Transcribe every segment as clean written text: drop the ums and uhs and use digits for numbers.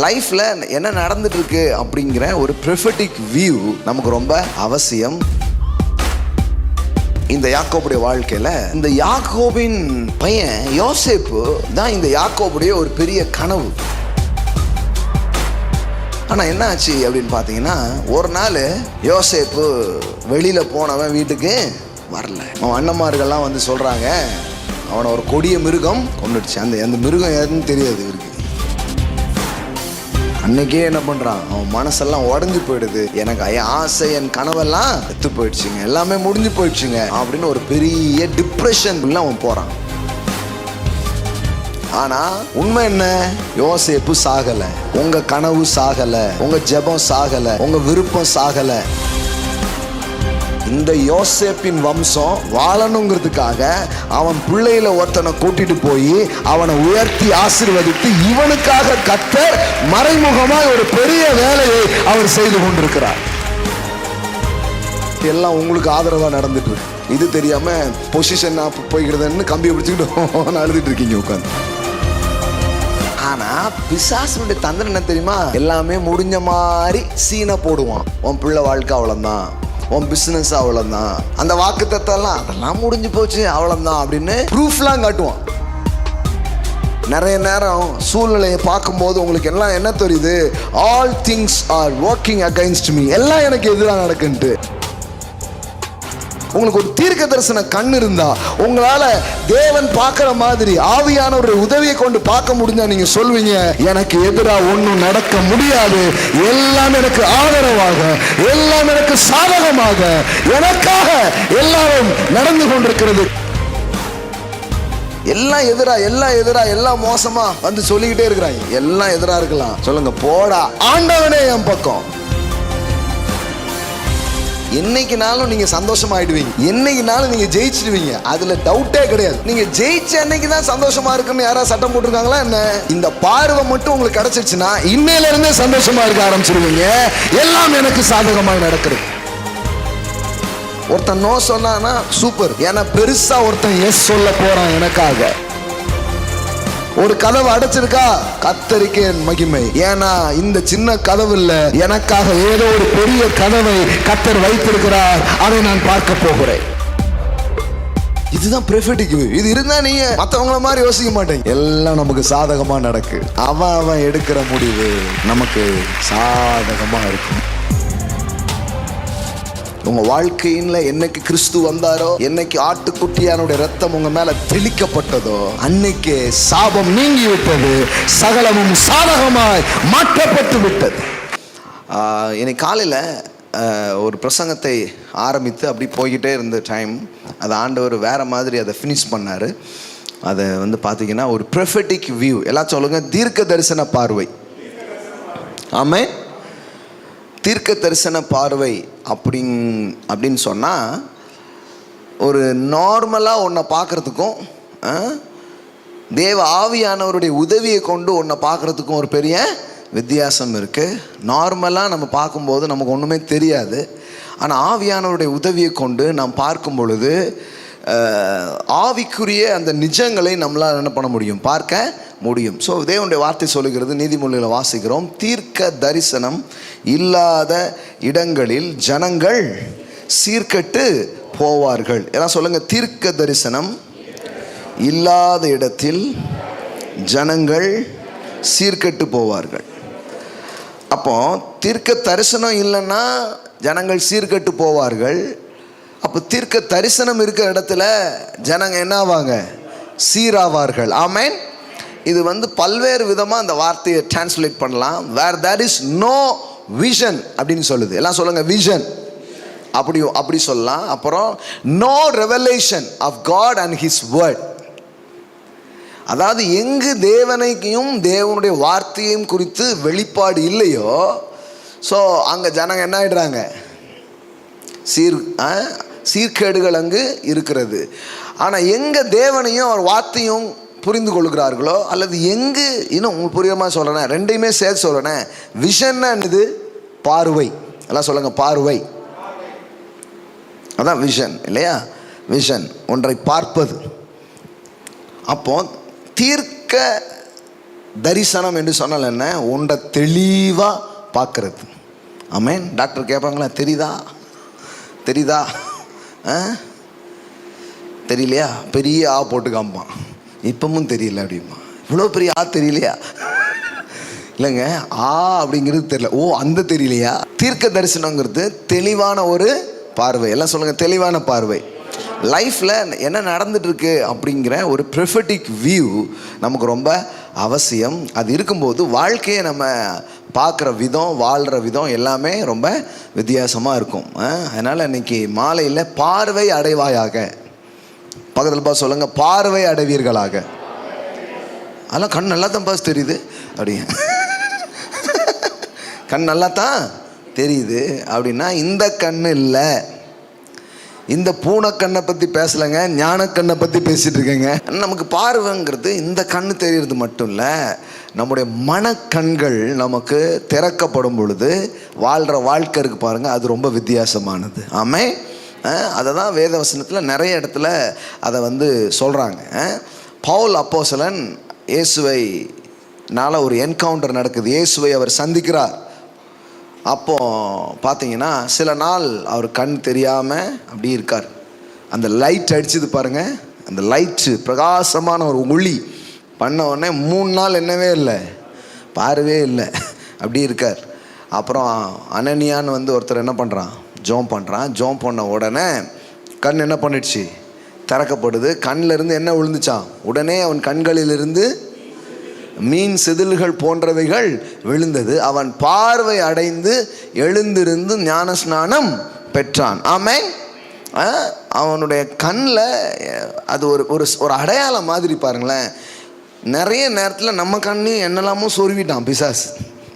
லைஃப்ல என்ன நடந்துட்டு இருக்கு அப்படிங்கிற ஒரு ப்ரொஃபெட்டிக் வியூ நமக்கு ரொம்ப அவசியம். இந்த யாக்கோபுடைய வாழ்க்கையில இந்த யாக்கோபின் பையன் யோசேப்பு தான் இந்த யாக்கோபுடைய ஒரு பெரிய கனவு. ஆனா என்ன ஆச்சு அப்படின்னு பாத்தீங்கன்னா, ஒரு நாள் யோசேப்பு வெளியில போனவன் வீட்டுக்கு வரல. அவன் அண்ணன்மார்கள்லாம் வந்து சொல்றாங்க, அவனை ஒரு கொடிய மிருகம் கொண்டுடுச்சு. அந்த மிருகம் எதுன்னு தெரியாது இவருக்கு. அன்னைக்கே என்ன பண்றான், அவன் மனசெல்லாம் உடஞ்சு போயிடுது. எனக்கு ஆசை, என் கனவெல்லாம் செத்து போயிடுச்சுங்க, எல்லாமே முடிஞ்சு போயிடுச்சுங்க அப்படின்னு ஒரு பெரிய டிப்ரெஷன் அவன் போறான். ஆனா உண்மை என்ன, யோசேப்பு சாகல, உங்க கனவு சாகல, உங்க ஜெபம் சாகல, உங்க விருப்பம் சாகல. இந்த யோசேப்பின் வம்சம் வாழணுங்கிறதுக்காக அவன் பிள்ளையில ஒருத்தனை கூட்டிட்டு போய் அவனை உயர்த்தி ஆசீர்வதித்து இவனுக்காக கர்த்தர் மறைமுகமாக ஒரு பெரிய வேலையை அவர் செய்து கொண்டிருக்கிறார். எல்லாம் உங்களுக்கு ஆதரவா நடந்துட்டு இருக்கு. இது தெரியாம பொசிஷன் போய்கிறதுன்னு கம்பியை பிடிச்சுக்கிட்டு அழுதுட்டு இருக்கீங்க உட்காந்து. ஆனா பிசாசுடைய தந்திரம் என்ன தெரியுமா, எல்லாமே முடிஞ்ச மாதிரி சீனை போடுவான். உன் பிள்ளை வாழ்க்கை அவ்வளவுதான், உன் பிசினஸ் அவ்வளவுதான், அந்த வாக்குத்தத்தெல்லாம் அதெல்லாம் முடிஞ்சு போச்சு அவ்வளவுதான் அப்படின்னு ப்ரூஃப்லாம் காட்டுவான். நிறைய நேரம் சூழ்நிலையை பார்க்கும்போது உங்களுக்கு எல்லாம் என்ன தெரியுது, all things are working against me, எல்லாம் எனக்கு எதிராக நடக்குன்ட்டு. உங்களுக்கு ஒரு தீர்க்க தரிசன கண் இருந்தா, உங்களால தேவன் பார்க்கிற மாதிரி ஆவியானவருடைய உதவியை கொண்டு பார்க்க முடிஞ்சா நீங்க சொல்வீங்க, எனக்கு எதிராக ஒன்றும் நடக்க முடியாது, எல்லாம் எனக்கு ஆதரவாக, எல்லாம் எனக்கு சாதகமாக, எனக்காக எல்லாரும் நடந்து கொண்டிருக்கிறது. எல்லாம் எதிரா எல்லாம் மோசமா வந்து சொல்லிக்கிட்டே இருக்கிறாங்க. எல்லாம் எதிரா இருக்கலாம், சொல்லுங்க போடா, ஆண்டவனே என் பக்கம். என்னைக்குனாலும் நீங்க சந்தோஷமா ஆயிடுவீங்க, என்னைக்குனாலும் நீங்க ஜெயிச்சிடுவீங்க, அதுல டவுட்டே கிடையாது. நீங்க ஜெயிச்ச அன்னைக்கு தான் சந்தோஷமா இருக்குன்னு யாராவது சட்டம் போட்டிருக்காங்களா என்ன? இந்த பார்வை மட்டும் உங்களுக்கு கிடைச்சிருச்சுன்னா இன்னையில இருந்தே சந்தோஷமா இருக்க ஆரம்பிச்சிருவீங்க. எல்லாம் எனக்கு சாதகமாக நடக்கிறது. ஒருத்தன் நோ சொன்னானா சூப்பர், ஏன்னா பெருசா ஒருத்தன் எஸ் சொல்ல போறான் எனக்காக. ஒரு கதவு அடைச்சிருக்கா, கர்த்தருக்கு என் மகிமை, ஏன்னா இந்த சின்ன கதவு இல்ல, எனக்காக ஏதோ ஒரு பெரிய கதவை கர்த்தர் வைத்திருக்கிறார், அதை நான் பார்க்க போகிறேன். இதுதான் ப்ரொஃபெட்டிக் வியூ. இது இருந்தா நீங்க மற்றவங்கள மாதிரி யோசிக்க மாட்டேங்க. எல்லாம் நமக்கு சாதகமா நடக்கு. அவன் எடுக்கிற முடிவு நமக்கு சாதகமா இருக்கும். உங்க வாழ்க்கையில என்னைக்கு கிறிஸ்து வந்தாரோ, என்னைக்கு ஆட்டுக்குட்டியானுடைய ரத்தம் உங்க மேல தெளிக்கப்பட்டதோ, அன்னைக்கு சாபம் நீங்கி விட்டது, சகலமும் சாதகமாய் மாற்றப்பட்டு விட்டது. இன்னைக்கு காலையில ஒரு பிரசங்கத்தை ஆரம்பித்து அப்படி போய்கிட்டே இருந்த டைம், அது ஆண்டவர் வேற மாதிரி அதை ஃபினிஷ் பண்ணாரு. அதை வந்து பார்த்தீங்கன்னா ஒரு ப்ரொஃபெட்டிக் வியூ. எல்லாம் சொல்லுங்க, தீர்க்க தரிசன பார்வை. ஆமே, தீர்க்க தரிசன பார்வை அப்படின்னு சொன்னால், ஒரு நார்மலாக ஒன்றை பார்க்குறதுக்கும் தேவ ஆவியானவருடைய உதவியை கொண்டு ஒன்றை பார்க்குறதுக்கும் ஒரு பெரிய வித்தியாசம் இருக்குது. நார்மலாக நம்ம பார்க்கும்போது நமக்கு ஒன்றுமே தெரியாது. ஆனால் ஆவியானவருடைய உதவியை கொண்டு நாம் பார்க்கும் பொழுது ஆவிக்குரிய அந்த நிஜங்களை நம்மளால் என்ன பண்ண முடியும், பார்க்க முடியும். ஸோ தேவனுடைய வார்த்தை சொல்லுகிறது, நீதிமொழியில் வாசிக்கிறோம், தீர்க்க தரிசனம் இல்லாத இடங்களில் ஜனங்கள் சீர்கெட்டு போவார்கள். எல்லாம் சொல்லுங்க, தீர்க்க தரிசனம் இல்லாத இடத்தில் ஜனங்கள் சீர்கெட்டு போவார்கள். அப்போ தீர்க்க தரிசனம் இல்லைன்னா ஜனங்கள் சீர்கெட்டு போவார்கள். அப்போ தீர்க்க தரிசனம் இருக்கிற இடத்துல ஜனங்க என்ன ஆவாங்க, சீராவார்கள். ஆமென். இது வந்து பல்வேறு விதமாக அந்த வார்த்தையை டிரான்ஸ்லேட் பண்ணலாம். Where there is no vision அப்படின்னு சொல்லுது. எல்லாம் சொல்லுங்க, விஷன் அப்படி சொல்லலாம். அப்புறம் no revelation of God and his word. அதாவது எங்கு தேவனையும் தேவனுடைய வார்த்தையும் குறித்து வெளிப்பாடு இல்லையோ, ஸோ அங்கே ஜனங்க என்ன ஆயிடுறாங்க, சீர்கேடுகள் அங்கு இருக்கிறது. ஆனால் எங்கே தேவனையும் அவர் வார்த்தையும் புரிந்து கொள்கிறார்களோ, அல்லது எங்கு, இன்னும் உங்களுக்கு புரியுமா சொல்கிறேன், ரெண்டையுமே சேர்த்து சொல்கிறேன். விஷன்னா என்னது, பார்வை. எல்லாம் சொல்லுங்க, பார்வை. அதான் விஷன் இல்லையா, விஷன், ஒன்றை பார்ப்பது. அப்போ தீர்க்க தரிசனம் என்று சொன்னால் என்ன? ஒன்றை தெளிவாக பார்க்கறது. ஆமென். டாக்டர் கேட்பாங்களா, தெரியுதா தெரியுதா தெரியலையா? பெரிய ஆ போட்டு காமிப்பான், இப்பவும் தெரியல அப்படிமா. இவ்வளோ பெரிய ஆ தெரியலையா? இல்லைங்க, ஆ அப்படிங்கிறது தெரியல. ஓ, அந்த தெரியலையா? தீர்க்க தரிசனங்கிறது தெளிவான ஒரு பார்வை. எல்லாம் சொல்லுங்க, தெளிவான பார்வை. லைஃப்பில் என்ன நடந்துட்டு இருக்கு அப்படிங்கிற ஒரு ப்ரொஃபெட்டிக் வியூ நமக்கு ரொம்ப அவசியம். அது இருக்கும்போது வாழ்க்கையை நம்ம பார்க்குற விதம், வாழ்கிற விதம் எல்லாமே ரொம்ப வித்தியாசமாக இருக்கும். அதனால் இன்னைக்கு மாலையில் பார்வை அடைவாயாக. பக்கத்தில் பார்த்து சொல்லுங்கள், பார்வை அடைவீர்களாக. அதெல்லாம் கண் நல்லா தான் பாஸ் தெரியுது அப்படி கண் நல்லா தான் தெரியுது அப்படின்னா இந்த கண் இல்லை, இந்த பூனைக்கண்ணை பற்றி பேசலைங்க, ஞானக்கண்ணை பற்றி பேசிகிட்டு இருக்கேங்க. நமக்கு பார்வைங்கிறது இந்த கண் தெரியறது மட்டும் இல்லை, நம்முடைய மனக்கண்கள் நமக்கு திறக்கப்படும் பொழுது வாழ்கிற வாழ்க்கை இருக்குது பாருங்கள், அது ரொம்ப வித்தியாசமானது. ஆமே. அதை தான் வேதவசனத்தில் நிறைய இடத்துல அதை சொல்கிறாங்க. பவுல் அப்போஸ்தலன் இயேசுவை ஒரு என்கவுண்டர் நடக்குது. இயேசுவை அவர் சந்திக்கிறார். அப்போ பார்த்தீங்கன்னா சில நாள் அவர் கண் தெரியாமல் அப்படி இருக்கார். அந்த லைட் அடிச்சது பாருங்கள், அந்த லைட்டு பிரகாசமான ஒரு ஒளி பண்ண உடனே 3 நாள் என்னவே இல்லை, பார்வே இல்லை, அப்படி இருக்கார். அப்புறம் அனனியான்னு ஒருத்தர் என்ன பண்ணுறான், ஜோம் பண்ணுறான். ஜோம் பண்ண உடனே கண் என்ன பண்ணிடுச்சு, திறக்கப்படுது. கண்ணிலிருந்து என்ன விழுந்துச்சான், உடனே அவன் கண்களிலிருந்து மீன் செதில்கள் போன்றவைகள் விழுந்தது. அவன் பார்வை அடைந்து எழுந்திருந்து ஞான ஸ்நானம் பெற்றான். ஆமென். அவனுடைய கண்ணில் அது ஒரு அடையாளம் மாதிரி பாருங்களேன். நிறைய நேரத்தில் நம்ம கண்ணையும் என்னெல்லாமோ சொருவிட்டான் பிசாசு.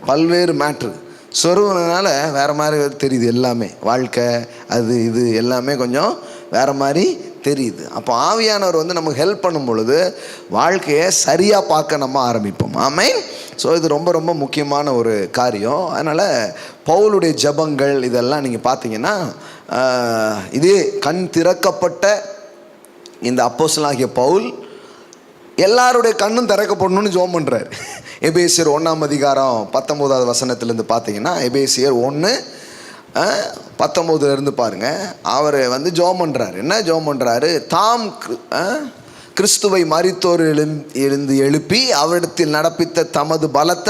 பல்வேறு மேட்ரு சொருவனால வேறு மாதிரி தெரியுது. எல்லாமே வாழ்க்கை அது இது எல்லாமே கொஞ்சம் வேறு மாதிரி தெரியுது. அப்போ ஆவியானவர் நமக்கு ஹெல்ப் பண்ணும் பொழுது வாழ்க்கையை சரியாக பார்க்க நம்ம ஆரம்பிப்போம். ஆமென். ஸோ இது ரொம்ப ரொம்ப முக்கியமான ஒரு காரியம். அதனால் பவுலுடைய ஜெபங்கள் இதெல்லாம் நீங்கள் பார்த்தீங்கன்னா இதே கண் திறக்கப்பட்ட இந்த அப்போஸ்தலனாகிய பவுல் எல்லாருடைய கண்ணும் திறக்கப்படணும்னு ஜெபம் பண்ணுறார். எபேசியர் 1 வசனத்திலேருந்து பார்த்தீங்கன்னா எபேசியர் 1:19 பாருங்கள். அவர் ஜெபம் பண்ணுறாரு. என்ன ஜெபம் பண்ணுறாரு? தாம் கிறிஸ்துவை மரித்தோர் எழுப்பி அவரிடத்தில் நடப்பித்த தமது பலத்த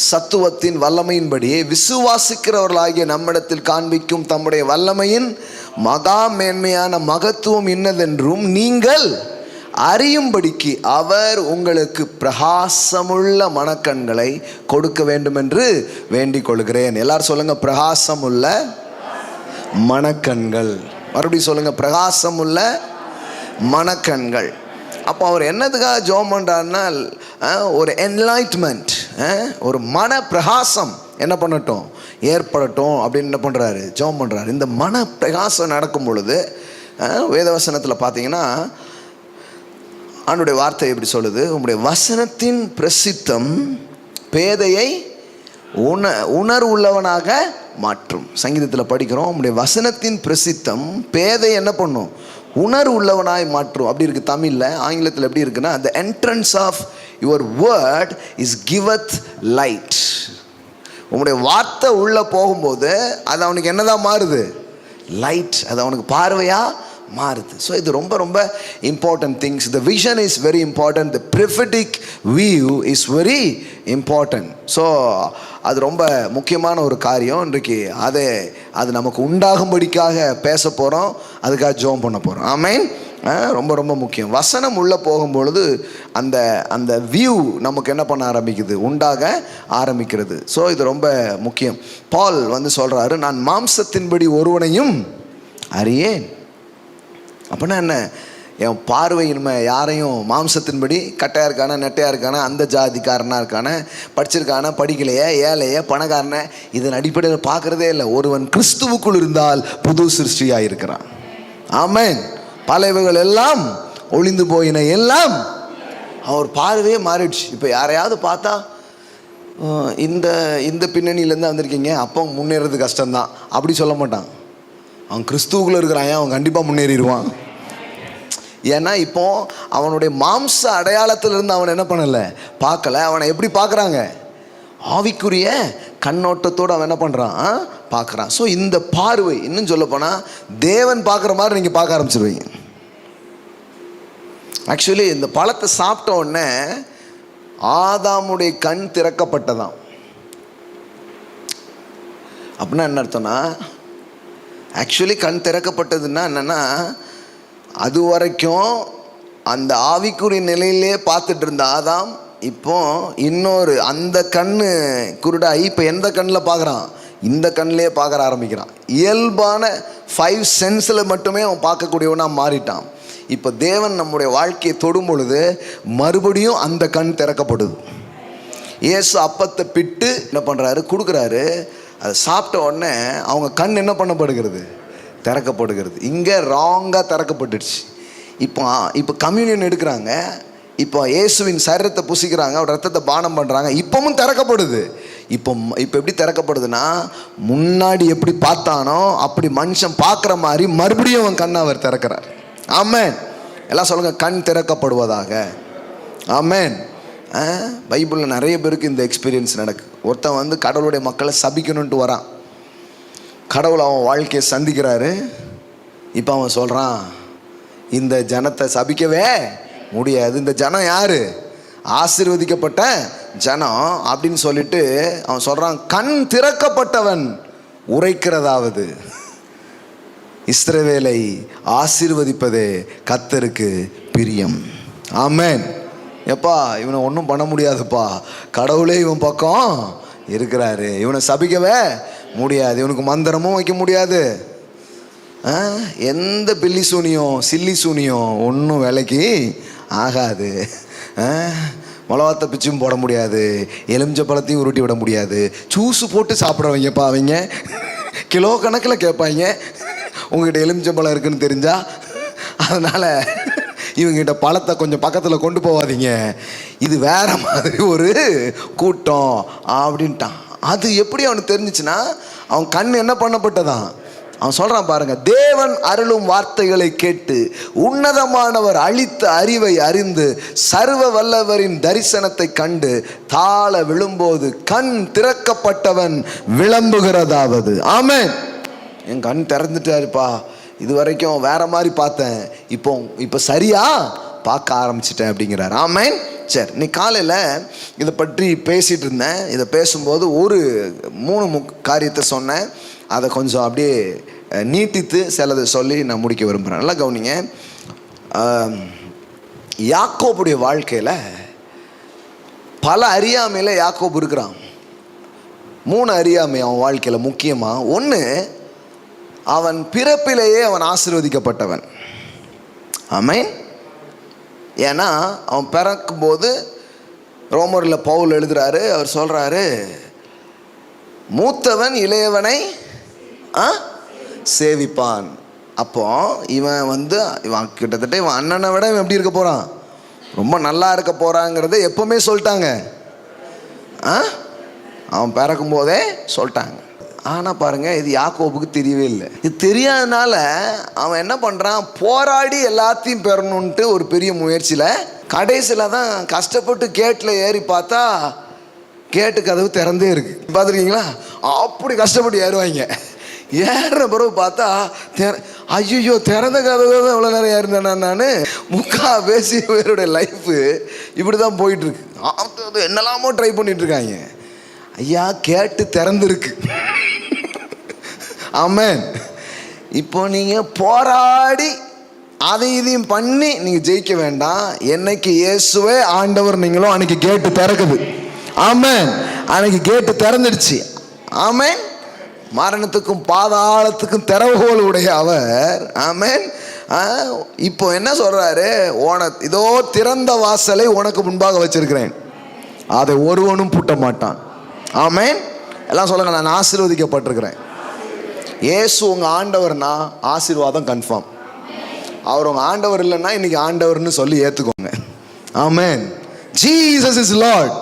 சத்துவத்தின் வல்லமையின்படியே விசுவாசிக்கிறவர்களாகிய நம்மிடத்தில் காண்பிக்கும் தம்முடைய வல்லமையின் மகா மேன்மையான மகத்துவம் இன்னதென்றும் நீங்கள் அறியும்படிக்கு அவர் உங்களுக்கு பிரகாசமுள்ள மனக்கண்களை கொடுக்க வேண்டும் என்று வேண்டிக் கொள்கிறேன். எல்லாரும் சொல்லுங்க, பிரகாசமுள்ள மனக்கண்கள். மறுபடியும் சொல்லுங்க, பிரகாசமுள்ள மனக்கண்கள். அப்போ அவர் என்னதுக்காக ஜெபம் பண்ணுறாருன்னா ஒரு என்லைட்மெண்ட், ஒரு மன பிரகாசம் என்ன பண்ணட்டும், ஏற்படட்டும் அப்படின்னு என்ன பண்ணுறாரு, ஜெபம் பண்ணுறாரு. இந்த மன பிரகாசம் நடக்கும் பொழுது வேதவசனத்தில் பார்த்தீங்கன்னா ஆண்டுடைய வார்த்தை எப்படி சொல்லுது, உங்களுடைய வசனத்தின் பிரசித்தம் பேதையை உணர்வு உள்ளவனாக மாற்றும். சங்கீதத்தில் படிக்கிறோம், உங்களுடைய வசனத்தின் பிரசித்தம் பேதை என்ன பண்ணும், உணர்வு உள்ளவனாய் மாற்றும். அப்படி இருக்குது தமிழில். ஆங்கிலத்தில் எப்படி இருக்குன்னா, the entrance of your word is giveth light. உங்களுடைய வார்த்தை உள்ளே போகும்போது அது அவனுக்கு என்னதான் மாறுது, லைட். அது அவனுக்கு பார்வையாக மாறுது. ஸோ இது ரொம்ப ரொம்ப important things. The vision is very important, the prophetic view is very important. So அது ரொம்ப முக்கியமான ஒரு காரியம். இன்றைக்கு அது நமக்கு உண்டாகும்படிக்காக பேச போகிறோம், அதுக்காக ஜெபம் பண்ண போகிறோம். ஆமென். ரொம்ப ரொம்ப முக்கியம். வசனம் உள்ளே போகும்பொழுது அந்த அந்த வியூ நமக்கு என்ன பண்ண ஆரம்பிக்குது, உண்டாக ஆரம்பிக்கிறது. ஸோ இது ரொம்ப முக்கியம். பால் சொல்கிறாரு, நான் மாம்சத்தின்படி ஒருவனையும் அறியேன். அப்படின்னா என்ன, என் பார்வையின்மை யாரையும் மாம்சத்தின்படி கட்டையாக இருக்கானே, நெட்டையாக இருக்கானே, அந்த ஜாதிக்காரனாக இருக்கானே, படிச்சிருக்கானே, படிக்கலையே, ஏழையே, பணக்காரனை, இதன் அடிப்படையில் பார்க்குறதே இல்லை. ஒருவன் கிறிஸ்துவுக்குள் இருந்தால் புது சிருஷ்டியாக இருக்கிறான். ஆமென். பழையவைகள் எல்லாம் ஒளிந்து போயின, எல்லாம் அவர் பார்வையே மாறிடுச்சு. இப்போ யாரையாவது பார்த்தா இந்த இந்த பின்னணியிலேருந்து வந்திருக்கீங்க, அப்போ முன்னேறது கஷ்டம்தான் அப்படி சொல்ல மாட்டான். அவன் கிறிஸ்துவுக்குள்ளே இருக்கிறான், அவன் கண்டிப்பாக முன்னேறிடுவான். ஏன்னா இப்போ அவனுடைய மாம்ச அடையாளத்திலிருந்து அவன் என்ன பண்ணலை, பார்க்கல. அவனை எப்படி பார்க்குறாங்க? ஆவிக்குரிய கண்ணோட்டத்தோடு அவன் என்ன பண்ணுறான், பார்க்குறான். ஸோ இந்த பார்வை, இன்னும் சொல்ல போனால் தேவன் பார்க்குற மாதிரி நீங்கள் பார்க்க ஆரம்பிச்சிருவீங்க. ஆக்சுவலி இந்த பழத்தை சாப்பிட்ட உடனே ஆதாமுடைய கண் திறக்கப்பட்டதான். அப்படின்னா என்ன அர்த்தம்னா, ஆக்சுவலி கண் திறக்கப்பட்டதுன்னா என்னென்னா, அது வரைக்கும் அந்த ஆவிக்குரிய நிலையிலே பார்த்துட்டு இருந்த ஆதாம் இப்போ இன்னொரு அந்த கண்ணு குருடாகி இப்போ எந்த கண்ணில் பார்க்குறான், இந்த கண்ணிலே பார்க்க ஆரம்பிக்கிறான். இயல்பான 5 சென்ஸில் மட்டுமே அவன் பார்க்கக்கூடியவனாக மாறிட்டான். இப்போ தேவன் நம்முடைய வாழ்க்கையை தொடும் பொழுது மறுபடியும் அந்த கண் திறக்கப்படுது. இயேசு அப்பத்தை பிட்டு என்ன பண்ணுறாரு, கொடுக்குறாரு. அதை சாப்பிட்ட உடனே அவங்க கண் என்ன பண்ணப்படுகிறது, திறக்கப்படுகிறது. இங்கே ராங்காக திறக்கப்பட்டுடுச்சு. இப்போ கம்யூனியன் எடுக்கிறாங்க, இப்போ இயேசுவின் சரீரத்தை புசிக்கிறாங்க, அவர் ரத்தத்தை பானம் பண்ணுறாங்க, இப்பவும் திறக்கப்படுது. இப்போ எப்படி திறக்கப்படுதுன்னா, முன்னாடி எப்படி பார்த்தானோ அப்படி மனுஷன் பார்க்குற மாதிரி மறுபடியும் அவன் கண்ணை அவர் திறக்கிறார். ஆமென். எல்லாம் சொல்லுங்கள், கண் திறக்கப்படுவதாக. ஆமென். பைபிளில் நிறைய பேருக்கு இந்த எக்ஸ்பீரியன்ஸ் நடக்குது. ஒருத்தன் வந்து கடவுளுடைய மக்களை சபிக்கணுன்ட்டு வரான். கடவுள் அவன் வாழ்க்கையை சந்திக்கிறாரு. இப்போ அவன் சொல்கிறான், இந்த ஜனத்தை சபிக்கவே முடியாது, இந்த ஜனம் யார், ஆசீர்வதிக்கப்பட்ட ஜனம் அப்படின்னு சொல்லிட்டு அவன் சொல்கிறான், கண் திறக்கப்பட்டவன் உரைக்கிறதாவது இஸ்ரவேலை ஆசீர்வதிப்பதே கர்த்தருக்கு பிரியம். ஆமென். எப்பா, இவனை ஒன்றும் பண்ண முடியாதுப்பா, கடவுளே இவன் பக்கம் இருக்கிறாரு, இவனை சபிக்கவே முடியாது, இவனுக்கு மந்திரமும் வைக்க முடியாது, எந்த பில்லி சூனியம் சில்லி சூனியம் ஒன்றும் வேலைக்கு ஆகாது, மிளகாத்த பிச்சும் போட முடியாது, எலுமிச்சை பழத்தையும் உருட்டி விட முடியாது. ஜூஸு போட்டு சாப்பிட்றவங்கப்பா அவங்க கிலோ கணக்கில் கேட்பாங்க, உங்ககிட்ட எலுமிச்சம்பழம் இருக்குன்னு தெரிஞ்சா. அதனால் இவங்ககிட்ட பழத்தை கொஞ்சம் பக்கத்தில் கொண்டு போகாதீங்க, இது வேற மாதிரி ஒரு கூட்டம் அப்படின்ட்டான். அது எப்படி அவனுக்கு தெரிஞ்சிச்சுன்னா, அவன் கண் என்ன பண்ணப்பட்டதான். அவன் சொல்கிறான் பாருங்க, தேவன் அருளும் வார்த்தைகளை கேட்டு உன்னதமானவர் அளித்த அறிவை அறிந்து சர்வ வல்லவரின் தரிசனத்தை கண்டு தாழ விழும்போது கண் திறக்கப்பட்டவன் விளம்புகிறதாவது. ஆமென். என் கண் திறந்துட்டாருப்பா, இது வரைக்கும் வேற மாதிரி பார்த்தேன், இப்போ சரியா பார்க்க ஆரம்பிச்சிட்டேன் அப்படிங்கிறார். ஆமென். சரி, நீ காலையில் இதை பற்றி பேசிகிட்டு இருந்தேன். இதை பேசும்போது ஒரு 3 காரியத்தை சொன்னேன். அதை கொஞ்சம் அப்படியே நீட்டித்து சிலதை சொல்லி நான் முடிக்க விரும்புகிறேன். நல்லா கவனிங்க. யாக்கோபுடைய வாழ்க்கையில் பல அறியாமையில் யாக்கோபு இருக்கிறான். 3 அறியாமை அவன் வாழ்க்கையில் முக்கியமாக. ஒன்று, அவன் பிறப்பிலேயே அவன் ஆசீர்வதிக்கப்பட்டவன். ஆமென். ஏன்னா அவன் பிறக்கும்போது ரோமரில் பவுல் எழுதுகிறாரு, அவர் சொல்கிறாரு, மூத்தவன் இளையவனை சேவிப்பான். அப்போ இவன் கிட்டத்தட்ட இவன் அண்ணனை விட இவன் எப்படி இருக்க போகிறான், ரொம்ப நல்லா இருக்க போகிறாங்கிறத எப்போவுமே சொல்லிட்டாங்க. அவன் பிறக்கும் போதே சொல்லிட்டாங்க. ஆனால் பாருங்கள், இது யாக்கோபுக்கு தெரியவே இல்லை. இது தெரியாதனால அவன் என்ன பண்ணுறான், போராடி எல்லாத்தையும் பெறணுன்ட்டு ஒரு பெரிய முயற்சியில் கடைசியில் தான் கஷ்டப்பட்டு கேட்டில் ஏறி பார்த்தா கேட்டு கதவு திறந்தே இருக்கு. பார்த்துருக்கீங்களா? அப்படி கஷ்டப்பட்டு ஏறுவாங்க. ஏறுற பிறகு பார்த்தா ஐயோ, திறந்த கதவு தான் எவ்வளோ நேரம் ஏறினேன்னா நான் பேசி பேருடைய லைஃபு இப்படி தான் போயிட்டுருக்கு. என்னெல்லாமோ ட்ரை பண்ணிகிட்ருக்காங்க. ஐயா, கேட்டு திறந்துருக்கு. ஆமென். இப்போ நீங்கள் போராடி அதை இதையும் பண்ணி நீங்கள் ஜெயிக்க வேண்டாம். என்னைக்கு இயேசுவே ஆண்டவர் நீங்களும் அன்னைக்கு கேட்டு திறக்குது. ஆமென். அன்னைக்கு கேட்டு திறந்துடுச்சு. ஆமென். மரணத்துக்கும் பாதாளத்துக்கும் திறவுகோல் உடைய அவர். ஆமென். இப்போ என்ன சொல்றாரு, இதோ திறந்த வாசலை உனக்கு முன்பாக வச்சிருக்கிறேன், அதை ஒருவனும் பூட்ட மாட்டான். ஆமென். எல்லாம் சொல்லுங்க, நான் ஆசீர்வதிக்கப்பட்டிருக்கிறேன். இயேசு உங்க ஆண்டவர்னா ஆசீர்வாதம் கன்ஃபார்ம். அவர் உங்க ஆண்டவர் இல்லைன்னா இன்னைக்கு ஆண்டவர்னு சொல்லி ஏத்துக்கோங்க. Amen. Jesus is lord.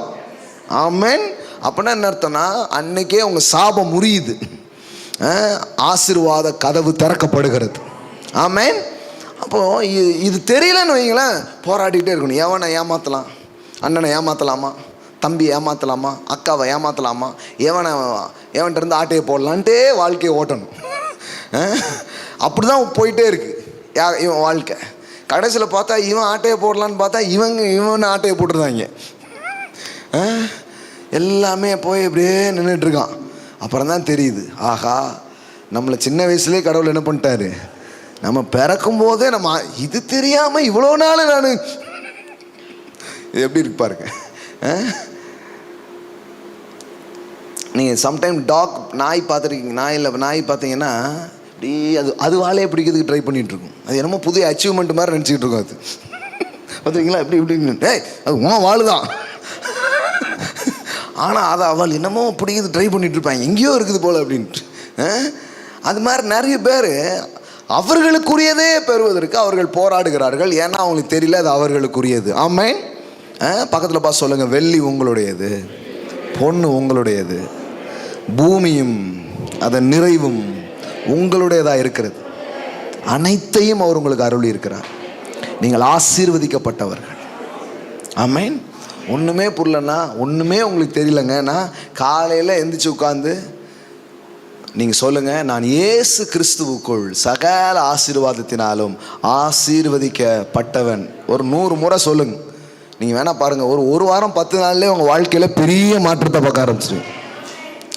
Amen. அப்படின்னா என்ன அர்த்தம்னா, அன்னைக்கே உங்க சாபம் முறியுது, ஆசீர்வாத கதவு திறக்கப்படுகிறது. ஆமென். அப்போது இது தெரியலன்னு வைங்களேன், போராடிக்கிட்டே இருக்கணும். எவனை ஏமாற்றலாம், அண்ணனை ஏமாற்றலாமா, தம்பி ஏமாற்றலாமா, அக்காவை ஏமாற்றலாமா, எவன்கிட்ட இருந்து ஆட்டையை போடலான்ட்டே வாழ்க்கையை ஓட்டணும். அப்படி தான் போயிட்டே இருக்குது இவன் வாழ்க்கை. கடைசியில் பார்த்தா இவன் ஆட்டையை போடலான்னு பார்த்தா இவன் ஆட்டையை போட்டுருந்தாங்க. எல்லாமே போய் இப்படியே நின்றுட்டுருக்கான். அப்புறம் தான் தெரியுது, ஆஹா நம்மளை சின்ன வயசுலேயே கடவுள் என்ன பண்ணிட்டாரு, நம்ம பிறக்கும் போதே நம்ம இது தெரியாமல் இவ்வளோ நாள் நான் இது எப்படி இருக்கு பாருங்க. நீங்கள் சம்டைம் நாய் பார்த்துருக்கீங்க, நாய் பார்த்தீங்கன்னா இப்படி அது வாழையை பிடிக்கிறதுக்கு ட்ரை பண்ணிகிட்ருக்கும். அது என்னமோ புதிய அச்சீவ்மெண்ட் மாதிரி நினச்சிக்கிட்டு இருக்கும். அது பார்த்துருக்கீங்களா இப்படி அது வாழுதான். ஆனால் அதை அவள் என்னமோ பிடிக்கிறது ட்ரை பண்ணிகிட்டு இருப்பாங்க, எங்கேயோ இருக்குது போல் அப்படின்ட்டு. அது மாதிரி நிறைய பேர் அவர்களுக்குரியதே பெறுவதற்கு அவர்கள் போராடுகிறார்கள். ஏன்னா அவங்களுக்கு தெரியல அது அவர்களுக்குரியது. ஆமென். பக்கத்தில் பார்த்து சொல்லுங்கள், வெள்ளி உங்களுடையது, பொண்ணு உங்களுடையது, பூமியும் அதன் நிறைவும் உங்களுடையதாக இருக்கிறது. அனைத்தையும் அவர் உங்களுக்கு அருளி இருக்கிறார். நீங்கள் ஆசீர்வதிக்கப்பட்டவர்கள். ஆமென். ஒன்றுமே புரியலன்னா, ஒன்றுமே உங்களுக்கு தெரியலங்கன்னா, காலையில் எந்திரிச்சு உட்காந்து நீங்கள் சொல்லுங்கள், நான் இயேசு கிறிஸ்துவுக்குள் சகல ஆசீர்வாதத்தினாலும் ஆசீர்வதிக்கப்பட்டவன். ஒரு 100 முறை சொல்லுங்கள். நீங்கள் வேணால் பாருங்கள், ஒரு வாரம் 10 நாள்லேயே உங்கள் வாழ்க்கையில் பெரிய மாற்றத்தை பார்க்க ஆரம்பிச்சிடும்.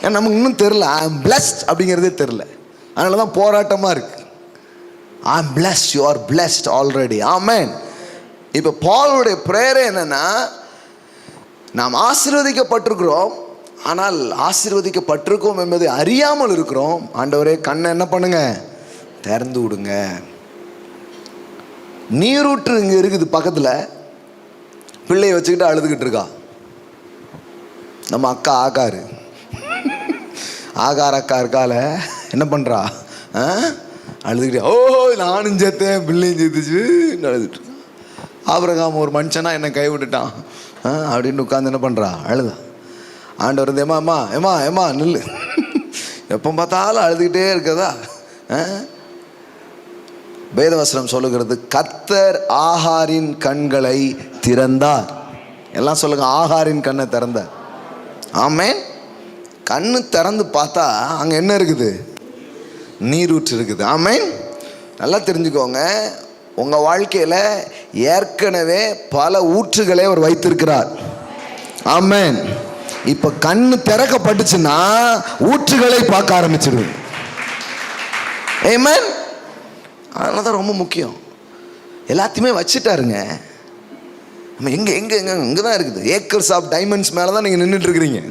ஏன்னா நமக்கு இன்னும் தெரில, ஐ ஆம் பிளஸ்ட் அப்படிங்கிறதே தெரில. அதனால தான் போராட்டமாக இருக்குது. I am blessed, you are blessed already. Amen. இப்போ பாலுடைய பிரேயர் என்னென்னா, நாம் ஆசீர்வதிக்கப்பட்டிருக்கிறோம், ஆனால் ஆசீர்வதிக்கப்பட்டிருக்கோம் என்பதை அறியாமல் இருக்கிறோம். ஆண்டவரே கண்ணை என்ன பண்ணுங்க, திறந்து விடுங்க. நீரூற்று இங்கே இருக்குது பக்கத்தில், பிள்ளையை வச்சுக்கிட்டு அழுதுகிட்டு இருக்கா நம்ம அக்கா ஆகாரு. ஆகார் அக்கா இருக்கால என்ன பண்ணுறா, அழுதுகிட்டே, ஓ நானும் சேர்த்தேன் பிள்ளையும் சேர்த்துச்சு அழுதுட்டு. ஆபிரகாம் ஒரு மனுஷனா என்னை கை விட்டுட்டான் அப்படின்னு உட்காந்து என்ன பண்ணுறா, அழுதா. ஆண்டவர் வந்து ஏமா நில்லு, எப்போ பார்த்தாலும் அழுதுகிட்டே இருக்கதா. வேதவசனம் சொல்லுகிறது, கர்த்தர் ஆகாரின் கண்களை திறந்தார். எல்லாம் சொல்லுங்க, ஆகாரின் கண்ணை திறந்தார். ஆமென். கண்ணு திறந்து பார்த்தா அங்கே என்ன இருக்குது, நீரூற்று இருக்குது. ஆமென். நல்லா தெரிஞ்சுக்கோங்க, உங்கள் வாழ்க்கையில் ஏற்கனவே பல ஊற்றுகளை அவர் வைத்திருக்கிறார். ஆமென். இப்போ கண்ணு திறக்கப்பட்டுச்சுன்னா ஊற்றுகளை பார்க்க ஆரம்பிச்சிடுது. ஆமென். அதனால தான் ரொம்ப முக்கியம். எல்லாத்தையுமே வச்சுட்டாருங்க. நம்ம எங்கே தான் இருக்குது. ஏக்கர்ஸ் ஆஃப் டைமண்ட்ஸ் மேலே தான் நீங்கள் நின்றுட்டு இருக்கிறீங்க.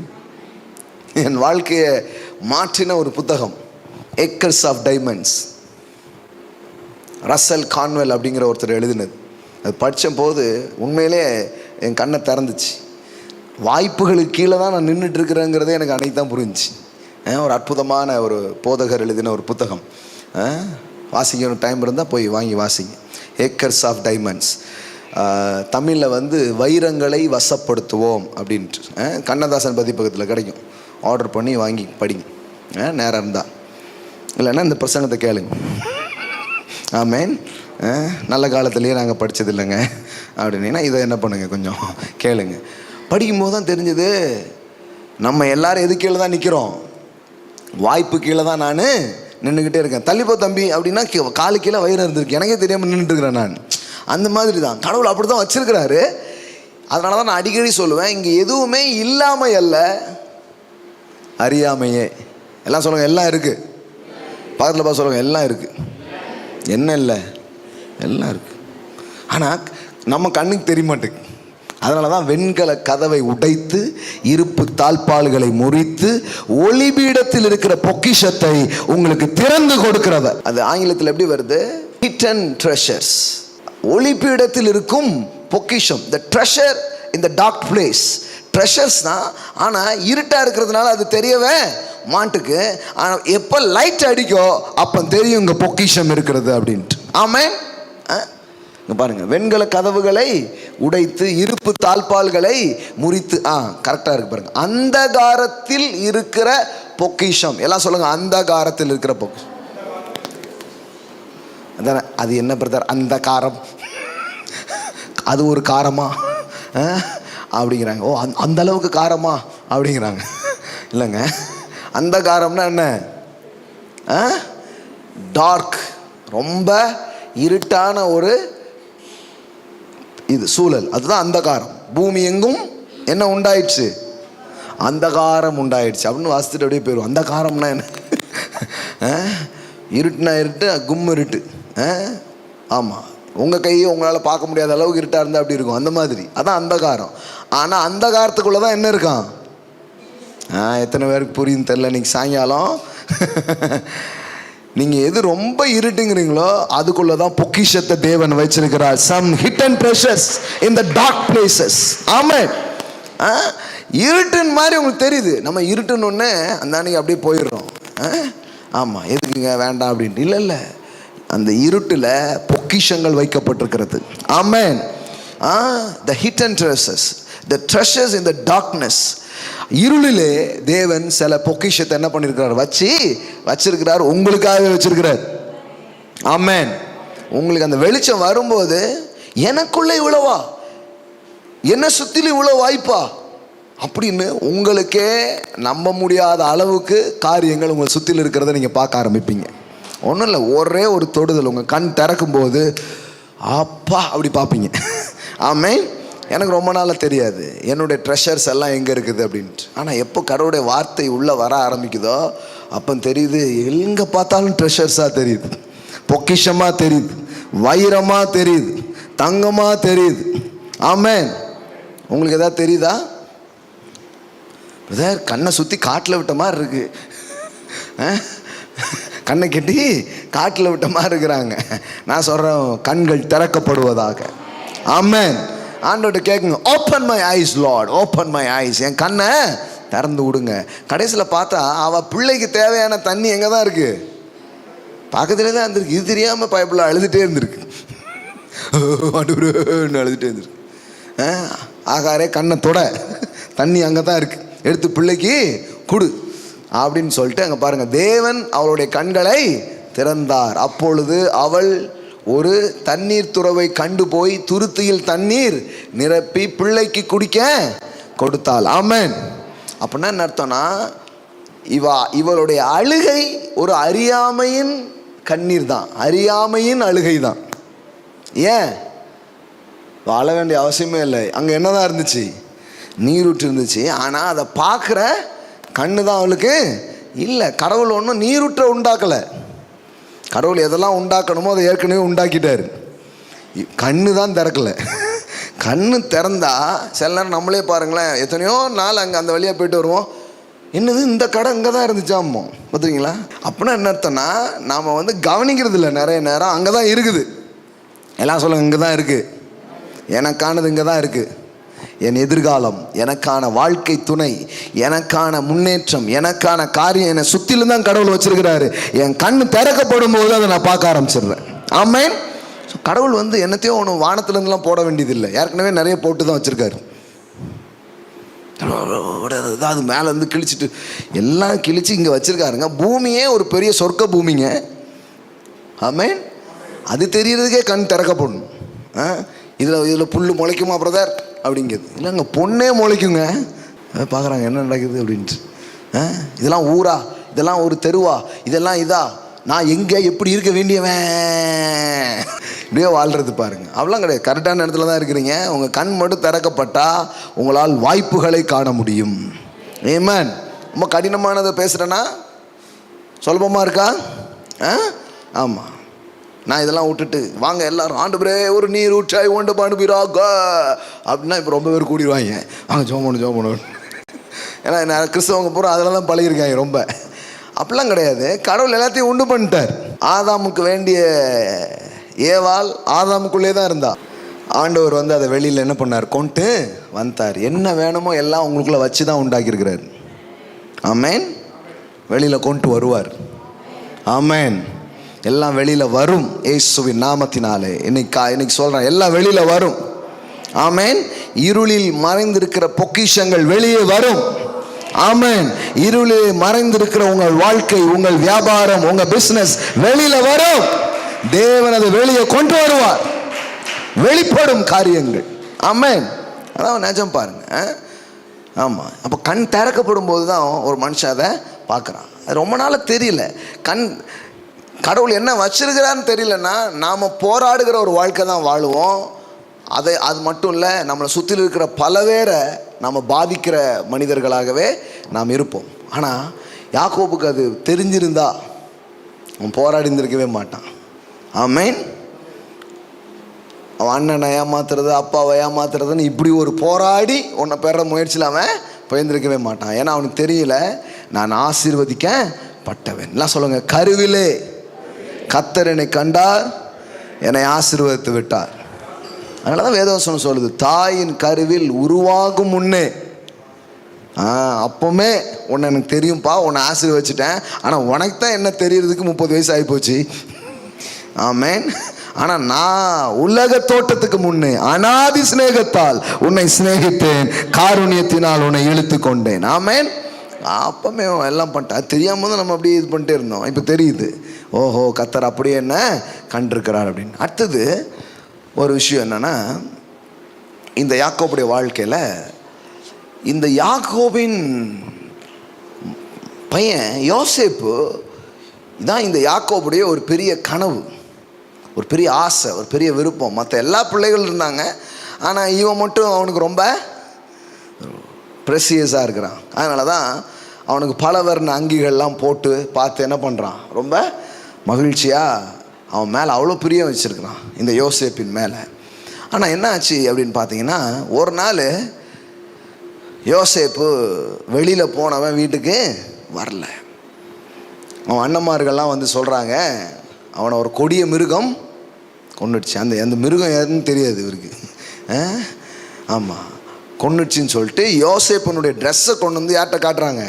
என் வாழ்க்கையை மாற்றின ஒரு புத்தகம் ஏக்கர்ஸ் ஆஃப் டைமண்ட்ஸ், ரசல் கான்வெல் அப்படிங்கிற ஒருத்தர் எழுதினது. அது படித்த போது உண்மையிலே என் கண்ணை திறந்துச்சு. வாய்ப்புகளுக்கு கீழே தான் நான் நின்றுட்டு இருக்கிறேங்கிறதே எனக்கு அன்னைக்கு தான் புரிஞ்சிச்சு. ஒரு அற்புதமான ஒரு போதகர் எழுதின ஒரு புத்தகம். வாசிக்கணும், டைம் இருந்தால் போய் வாங்கி வாசிங்க. Acres of diamonds. தமிழில் வந்து வைரங்களை வசப்படுத்துவோம் அப்படின்ட்டு கண்ணதாசன் பதிப்பகத்தில் கிடைக்கும். ஆர்டர் பண்ணி வாங்கி படிங்க, நேரம் இருந்தால். இல்லைன்னா இந்த பிரசங்கத்தை கேளுங்க. ஆமேன். நல்ல காலத்துலேயே நாங்கள் படித்தது இல்லைங்க அப்படின்னா இதை என்ன பண்ணுங்க, கொஞ்சம் கேளுங்க. படிக்கும்போது தான் தெரிஞ்சது, நம்ம எல்லாரும் எது கீழே தான் நிற்கிறோம், வாய்ப்பு கீழே தான் நான் நின்றுக்கிட்டே இருக்கேன். தள்ளிப்போ தம்பி அப்படின்னா காலு கீழே வயிறு இருந்திருக்கு, எனக்கே தெரியாமல் நின்றுட்டுருக்கிறேன் நான். அந்த மாதிரி தான் கடவுள் அப்படி தான் வச்சுருக்கிறாரு. அதனால தான் நான் அடிக்கடி சொல்லுவேன், இங்கே எதுவுமே இல்லாமை அல்ல, அறியாமையே. எல்லாம் சொல்லுங்கள், எல்லாம் இருக்குது. பக்கத்தில் பார்த்து சொல்லுங்கள், எல்லாம் இருக்குது. என்ன இல்லை, எல்லாம் இருக்குது. ஆனால் நம்ம கண்ணுக்கு தெரிய மாட்டேங்குது. அதனால தான் வெண்கல கதவை உடைத்து இருப்பு தாழ்பால்களை முறித்து ஒளிபீடத்தில் இருக்கிற பொக்கிஷத்தை உங்களுக்கு திறந்து கொடுக்கிறத. அது ஆங்கிலத்தில் எப்படி வருது, hidden treasures. ஒளிபீடத்தில் இருக்கும் பொக்கிஷம், the treasure in the dark place. Treasures தான், ஆனால் இருட்டாக இருக்கிறதுனால அது தெரியவே மாட்டுக்கு. ஆனால் எப்போ லைட் அடிக்கோ அப்போ தெரியும் இங்கே பொக்கிஷம் இருக்கிறது அப்படின்ட்டு. ஆமென். இங்கே பாருங்கள், வெண்கல கதவுகளை உடைத்து இருப்பு தாழ்பால்களை முறித்து, கரெக்டாக இருக்கு பாருங்கள். அந்தகாரத்தில் இருக்கிற பொக்கிஷம். எல்லாம் சொல்லுங்கள், அந்தகாரத்தில் இருக்கிற பொக்கிஷம். அதானே, அது என்ன பிரதர் அந்த காரம், அது ஒரு காரமா அப்படிங்கிறாங்க. ஓ அந்த அளவுக்கு காரமா அப்படிங்கிறாங்க. இல்லைங்க, அந்த காரம்னா என்ன? டார்க், ரொம்ப இருட்டான ஒரு இது சூழல், அதுதான் அந்தகாரம். பூமி எங்கும் என்ன உண்டாயிடுச்சு? அந்தகாரம் உண்டாயிடுச்சு அப்படின்னு வாசித்துட்டு அப்படியே போயிடும். அந்த காரம்னா என்ன? இருட்டுனா இருட்டு, கும் இருட்டு. ஆமாம், உங்கள் கையை உங்களால் பார்க்க முடியாத அளவுக்கு இருட்டாக இருந்தால் அப்படி இருக்கும், அந்த மாதிரி. அதான் அந்தகாரம். ஆனால் அந்தகாரத்துக்குள்ளே தான் என்ன இருக்கான்? எத்தனை பேருக்கு புரியுன்னு தெரில. இன்னைக்கு சாயங்காலம் நீங்கள் எது ரொம்ப இருட்டுங்கிறீங்களோ அதுக்குள்ளே தான் பொக்கிஷத்தை தேவன் வச்சிருக்கிறார். Some hidden treasures in the dark places. ஆமாம், இருட்டுன்னு மாதிரி உங்களுக்கு தெரியுது. நம்ம இருட்டுன்னு ஒன்று அந்த அன்னைக்கு அப்படியே போயிடுறோம். ஆமாம், எதுக்குங்க வேண்டாம் அப்படின்ட்டு. இல்லை இல்லை, அந்த இருட்டில் பொக்கிஷங்கள் வைக்கப்பட்டிருக்கிறது. Amen. The hidden treasures, the treasures in the darkness. இருளிலே தேவன் சில பொக்கிஷத்தை என்ன பண்ணியிருக்கிறார்? வச்சிருக்கிறார், உங்களுக்காகவே வச்சிருக்கிறார். ஆமென். உங்களுக்கு அந்த வெளிச்சம் வரும்போது எனக்குள்ள இவ்வளவா, என்ன சுத்திலும் இவ்வளவு வாய்ப்பா அப்படின்னு உங்களுக்கே நம்ப முடியாத அளவுக்கு காரியங்கள் உங்களை சுற்றில் இருக்கிறத நீங்கள் பார்க்க ஆரம்பிப்பீங்க. ஒன்றும் இல்லை, ஒரே ஒரு தொடுதல், உங்கள் கண் திறக்கும் போது அப்பா அப்படி பார்ப்பீங்க. ஆமென். எனக்கு ரொம்ப நாளாக தெரியாது என்னுடைய ட்ரெஷர்ஸ் எல்லாம் எங்கே இருக்குது அப்படின்ட்டு. ஆனால் எப்போ கடவுளுடைய வார்த்தை உள்ளே வர ஆரம்பிக்குதோ அப்போ தெரியுது, எங்கே பார்த்தாலும் ட்ரெஷர்ஸாக தெரியுது, பொக்கிஷமாக தெரியுது, வைரமாக தெரியுது, தங்கமாக தெரியுது. ஆமென். உங்களுக்கு எதாவது தெரியுதா? பிரதர், கண்ணை சுற்றி காட்டில் விட்ட மாதிரி இருக்கு, கண்ணை கட்டி காட்டில் விட்ட மாதிரி இருக்கிறாங்க. நான் சொல்கிறேன், கண்கள் திறக்கப்படுவதாக. ஆமென். ஆண்டவர்கிட்ட கேட்குங்க, open my eyes lord, open my eyes, என் கண்ணை திறந்து விடுங்க. கடைசியில் பார்த்தா அவள் பிள்ளைக்கு தேவையான தண்ணி எங்கே தான் இருக்குது? பக்கத்துலேயே தான் இருந்திருக்கு. இது தெரியாமல் பைப்பில் அழுதுகிட்டே இருந்திருக்கு, அழுதுகிட்டே இருந்திருக்கு. ஆகாரே கண்ணை தொட, தண்ணி அங்கே தான் இருக்குது, எடுத்து பிள்ளைக்கு கொடு அப்படின்னு சொல்லிட்டு அங்கே பாருங்கள், தேவன் அவளுடைய கண்களை திறந்தார். அப்பொழுது அவள் ஒரு தண்ணீர் துறவை கண்டு போய் துருத்தியில் தண்ணீர் நிரப்பி பிள்ளைக்கு குடிக்க கொடுத்தாள். ஆமென். அப்படின்னா என்ன அர்த்தம்னா, இவளுடைய அழுகை ஒரு அறியாமையின் கண்ணீர் தான், அறியாமையின் அழுகை தான். ஏன் வாழ வேண்டிய அவசியமே இல்லை. அங்கே என்னதான் இருந்துச்சு? நீரூற்று இருந்துச்சு. ஆனால் அதை பார்க்குற கண்ணு தான் அவளுக்கு இல்லை. கடவுள் ஒன்றும் நீரூற்றை உண்டாக்கலை. கடவுள் எதெல்லாம் உண்டாக்கணுமோ அதை ஏற்கனவே உண்டாக்கிட்டார். கண்ணு தான் திறக்கலை. கண்ணு திறந்தா சில நேரம் நம்மளே பாருங்களேன், எத்தனையோ நாள் அங்கே அந்த வழியாக போயிட்டு வருவோம், என்னது இந்த கடை இங்கே தான் இருந்துச்சாமோ, பார்த்துருக்கீங்களா? அப்படின்னா என்ன அர்த்தம்னா, நாம் கவனிக்கிறது இல்லை. நிறைய நேரம் அங்கே தான் இருக்குது. எல்லாம் சொல்லுங்க, இங்கே தான் இருக்குது, எனக்கானது இங்கே தான் இருக்குது, என் எதிர்காலம், எனக்கான வாழ்க்கை துணை, எனக்கான முன்னேற்றம், எனக்கான காரியம் என்னை சுற்றிலும் தான் கடவுள் வச்சிருக்கிறாரு. என் கண் திறக்கப்படும் போது அதை நான் பார்க்க ஆரம்பிச்சிடுறேன். ஆமென். ஸோ கடவுள் என்னத்தையோ ஒன்று வானத்துலேருந்துலாம் போட வேண்டியதில்லை, ஏற்கனவே நிறைய போட்டு தான் வச்சுருக்காரு. அது மேலேருந்து கிழிச்சிட்டு எல்லாம் கிழிச்சு இங்கே வச்சுருக்காருங்க. பூமியே ஒரு பெரிய சொர்க்க பூமிங்க. ஆமென். அது தெரியறதுக்கே கண் திறக்கப்படணும். இதில் புல் முளைக்குமா பிரதர் அப்படிங்கிறது இல்லைங்க, பொண்ணே முளைக்குங்க. பார்க்குறாங்க என்ன நடக்குது அப்படின்ட்டு. இதெல்லாம் ஊரா, இதெல்லாம் ஒரு தெருவா, இதெல்லாம் இதா, நான் எங்கே எப்படி இருக்க வேண்டியவன் இப்படியே வாழ்கிறது பாருங்கள். அவ்வளோ கிடையாது, கரெக்டான இடத்துல தான் இருக்கிறீங்க. உங்கள் கண் மட்டும் திறக்கப்பட்டால் உங்களால் வாய்ப்புகளை காண முடியும். ஆமென். ரொம்ப கடினமானதை பேசுகிறேன்னா சுலபமாக இருக்கா? ஆமாம். நான் இதெல்லாம் விட்டுட்டு வாங்க எல்லாரும் ஆண்டவரே ஒரு நீர் ஊற்றாய் ஒன்று பண்ணுவீராக அப்படின்னா இப்போ ரொம்ப பேர் கூடிடுவாங்க, வாங்க ஜோம் பண்ணணும். ஏன்னா நான் கிறிஸ்தவங்க பூரா அதெல்லாம் தான் பழகிருக்காங்க ரொம்ப. அப்படிலாம் கிடையாது. கடவுள் எல்லாத்தையும் உண்டு பண்ணிட்டார். ஆதாமுக்கு வேண்டிய ஏவாள் ஆதாமுக்குள்ளே தான் இருந்தா. ஆண்டவர் அதை வெளியில் என்ன பண்ணார்? கொண்டு வந்தார். என்ன வேணுமோ எல்லாம் உங்களுக்குள்ளே வச்சு தான் உண்டாக்கியிருக்கிறார். ஆமென். வெளியில் கொண்டு வருவார். ஆமென். எல்லாம் வெளியில் வரும் இயேசுவின் நாமத்தினாலே. இன்னைக்கு சொல்கிறேன், எல்லாம் வெளியில் வரும். ஆமென். இருளில் மறைந்திருக்கிற பொக்கிஷங்கள் வெளியே வரும். ஆமென். இருளில் மறைந்திருக்கிற உங்கள் வாழ்க்கை, உங்கள் வியாபாரம், உங்கள் பிஸ்னஸ் வெளியில் வரும். தேவன் அதை வெளியே கொண்டு வருவார். வெளிப்படும் காரியங்கள். ஆமென். அதான் நிஜம் பாருங்க. ஆமாம். அப்போ கண் திறக்கப்படும் போது தான் ஒரு மனுஷன் அதை பார்க்குறான். அது ரொம்ப நாளாக தெரியல. கடவுள் என்ன வச்சிருக்கிறான்னு தெரியலன்னா நாம் போராடுகிற ஒரு வாழ்க்கை தான் வாழுவோம். அது மட்டும் இல்லை, நம்மளை சுற்றில் இருக்கிற பல பேரை நம்ம பாதிக்கிற மனிதர்களாகவே நாம் இருப்போம். ஆனால் யாக்கோபுக்கு அது தெரிஞ்சிருந்தா அவன் போராடி இருந்திருக்கவே மாட்டான். ஆமென். அவன் அண்ணனை ஏமாத்துறது, அப்பாவை ஏமாத்துறதுன்னு இப்படி ஒரு போராடி உன்னை பெற முயற்சியில் அவன் பயந்துருக்கவே மாட்டான். ஏன்னா அவனுக்கு தெரியல, நான் ஆசீர்வதிக்கப்பட்டவன். எல்லாம் சொல்லுங்க, கருவிலே கர்த்தர் என்னை கண்டார், என்னை ஆசீர்வதித்து விட்டார். அதனால தான் வேதவசனம் சொல்லுது, தாயின் கருவில் உருவாகும் முன்னே அப்பவுமே உன்னை எனக்கு தெரியும்ப்பா, உன்னை ஆசீர்வதிச்சிட்டேன். ஆனால் உனக்கு தான் என்ன தெரியறதுக்கு 30 வயசு ஆகிப்போச்சு. ஆமென். ஆனால் நான் உலக தோட்டத்துக்கு முன்னே அநாதி சிநேகத்தால் உன்னை சிநேகித்தேன், காருண்யத்தினால் உன்னை இழுத்து கொண்டேன். ஆமென். அப்பமே எல்லாம் பண்ணிட்டேன். அது தெரியாமல் தான் நம்ம அப்படியே இது பண்ணிட்டே இருந்தோம். இப்போ தெரியுது, ஓஹோ கர்த்தர் அப்படியே என்ன கண்டிருக்கிறார் அப்படின்னு. அடுத்தது ஒரு விஷயம் என்னன்னா, இந்த யாக்கோபுடைய வாழ்க்கையில் இந்த யாக்கோபின் பையன் யோசேப்பு இதான் இந்த யாக்கோபுடைய ஒரு பெரிய கனவு, ஒரு பெரிய ஆசை, ஒரு பெரிய விருப்பம். மற்ற எல்லா பிள்ளைகளும் இருந்தாங்க, ஆனால் இவன் மட்டும் அவனுக்கு ரொம்ப ப்ரெசியஸாக இருக்கிறான். அதனால தான் அவனுக்கு பல வர்ண அங்கிகள்லாம் போட்டு பார்த்து என்ன பண்ணுறான், ரொம்ப மகிழ்ச்சியாக அவன் மேலே அவ்வளோ பிரியம் வச்சுருக்கிறான், இந்த யோசேப்பின் மேலே. ஆனால் என்ன ஆச்சு அப்படின்னு பார்த்தீங்கன்னா, ஒரு நாள் யோசேப்பு வெளியில் போனவன் வீட்டுக்கு வரல. அவன் அண்ணன்மார்கள்லாம் வந்து சொல்கிறாங்க, அவனை ஒரு கொடிய மிருகம் கொன்னுடுச்சு. அந்த மிருகம் எதுன்னு தெரியாது இவருக்கு. ஆமாம், கொன்னுடுச்சின்னு சொல்லிட்டு யோசேப்பனுடைய ட்ரெஸ்ஸை கொண்டு வந்து யார்கிட்ட காட்டுறாங்க,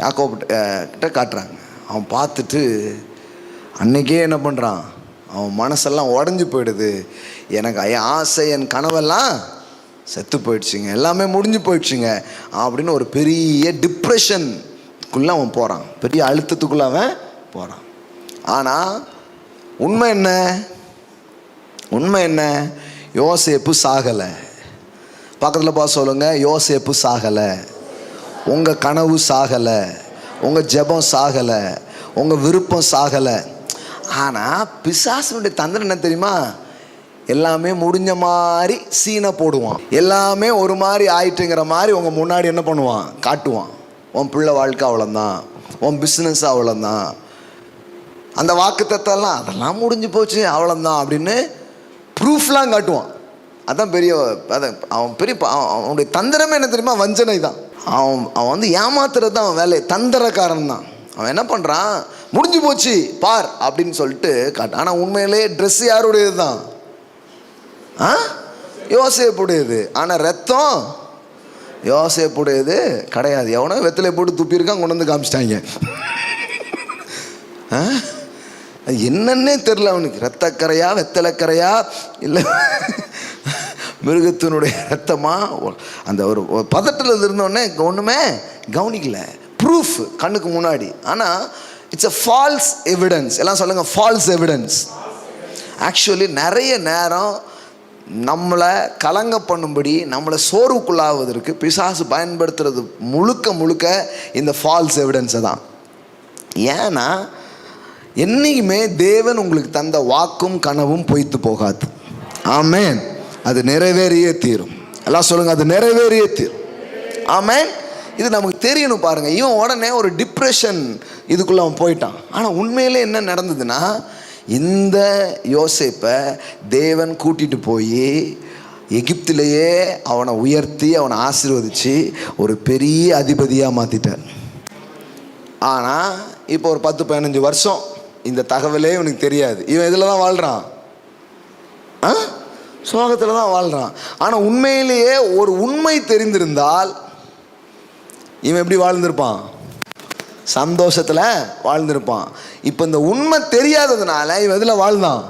யாக்கோபிட்ட காட்டுறாங்க. அவன் பார்த்துட்டு அன்னைக்கே என்ன பண்ணுறான், அவன் மனசெல்லாம் உடஞ்சி போயிடுது. எனக்கு என் ஆசை, என் கனவெல்லாம் செத்து போயிடுச்சுங்க, எல்லாமே முடிஞ்சு போயிடுச்சுங்க அப்படின்னு ஒரு பெரிய டிப்ரெஷனுக்குள்ளே அவன் போகிறான், பெரிய அழுத்தத்துக்குள்ளே அவன் போகிறான். ஆனால் உண்மை என்ன, யோசேப்பு சாகலை. பக்கத்தில் பார்த்து சொல்லுங்க, யோசேப்பு சாகலை. உங்கள் கனவு சாகலை, உங்கள் ஜெபம் சாகலை, உங்கள் விருப்பம் சாகலை. ஆனால் பிசாசுனுடைய தந்திரம் என்ன தெரியுமா, எல்லாமே முடிஞ்ச மாதிரி சீனை போடுவான், எல்லாமே ஒரு மாதிரி ஆயிட்டுங்கிற மாதிரி உங்கள் முன்னாடி என்ன பண்ணுவான், காட்டுவான். உன் பிள்ளை வாழ்க்கை அவ்வளோதான், உன் பிஸ்னஸ் அவ்வளோதான், அந்த வாக்குத்தத்தெல்லாம் அதெல்லாம் முடிஞ்சு போச்சு அவ்வளோதான் அப்படின்னு ப்ரூஃப்லாம் காட்டுவான். அதான் பெரிய, அவன் பெரிய அவனுடைய தந்திரமே என்ன தெரியுமா, வஞ்சனை தான். அவன் வந்து ஏமாத்துறது தான் அவன் வேலை, தந்திரக்காரன் தான். அவன் என்ன பண்ணுறான், முடிஞ்சு போச்சு பார் அப்படின்னு சொல்லிட்டு காட்டு. ஆனால் உண்மையிலே ட்ரெஸ் யாருடையது தான், யோசேப்புடையது. ஆனால் ரத்தம் யோசேப்புடையது கிடையாது. எவனோ வெத்தலை போட்டு துப்பியிருக்கான், கொண்டு வந்து காமிச்சிட்டாங்க. என்னன்னே தெரில அவனுக்கு, ரத்தக்கரையா வெத்தலைக்கரையா இல்லை மிருகத்தினுடைய ரத்தமா, அந்த ஒரு பதட்டத்தில் இருந்தோடனே ஒன்றுமே கவனிக்கல. ப்ரூஃப் கண்ணுக்கு முன்னாடி, ஆனால் இட்ஸ் அ ஃபால்ஸ் எவிடன்ஸ். எல்லாம் சொல்லுங்க, ஃபால்ஸ் எவிடன்ஸ். ஆக்சுவலி நிறைய நேரம் நம்மளை கலங்க பண்ணும்படி, நம்மளை சோர்வுக்குள்ளாவதற்கு பிசாசு பயன்படுத்துறது முழுக்க இந்த ஃபால்ஸ் எவிடன்ஸை தான். ஏன்னா என்றைக்குமே தேவன் உங்களுக்கு தந்த வாக்கும் கனவும் பொய்த்து போகாது. ஆமென். அது நிறைவேறியே தீரும். எல்லாம் சொல்லுங்க, அது நிறைவேறியே தீரும். ஆமென். இது நமக்கு தெரியணும். பாருங்க, இவன் உடனே ஒரு டிப்ரெஷன் இதுக்குள்ள அவன் போயிட்டான். ஆனால் உண்மையிலே என்ன நடந்ததுன்னா, இந்த யோசேப்பை தேவன் கூட்டிட்டு போய் எகிப்திலேயே அவனை உயர்த்தி அவனை ஆசீர்வதிச்சு ஒரு பெரிய அதிபதியாக மாற்றிட்டார். ஆனால் இப்போ ஒரு 10-15 வருஷம் இந்த தகவலே இவனுக்கு தெரியாது. இவன் இதில் தான் வாழ்கிறான், சோகத்தில் தான் வாழ்கிறான். ஆனால் உண்மையிலேயே ஒரு உண்மை தெரிந்திருந்தால் இவன் எப்படி வாழ்ந்திருப்பான், சந்தோஷத்தில் வாழ்ந்திருப்பான். இப்போ இந்த உண்மை தெரியாததுனால இவன் இதில் வாழ்ந்தான்.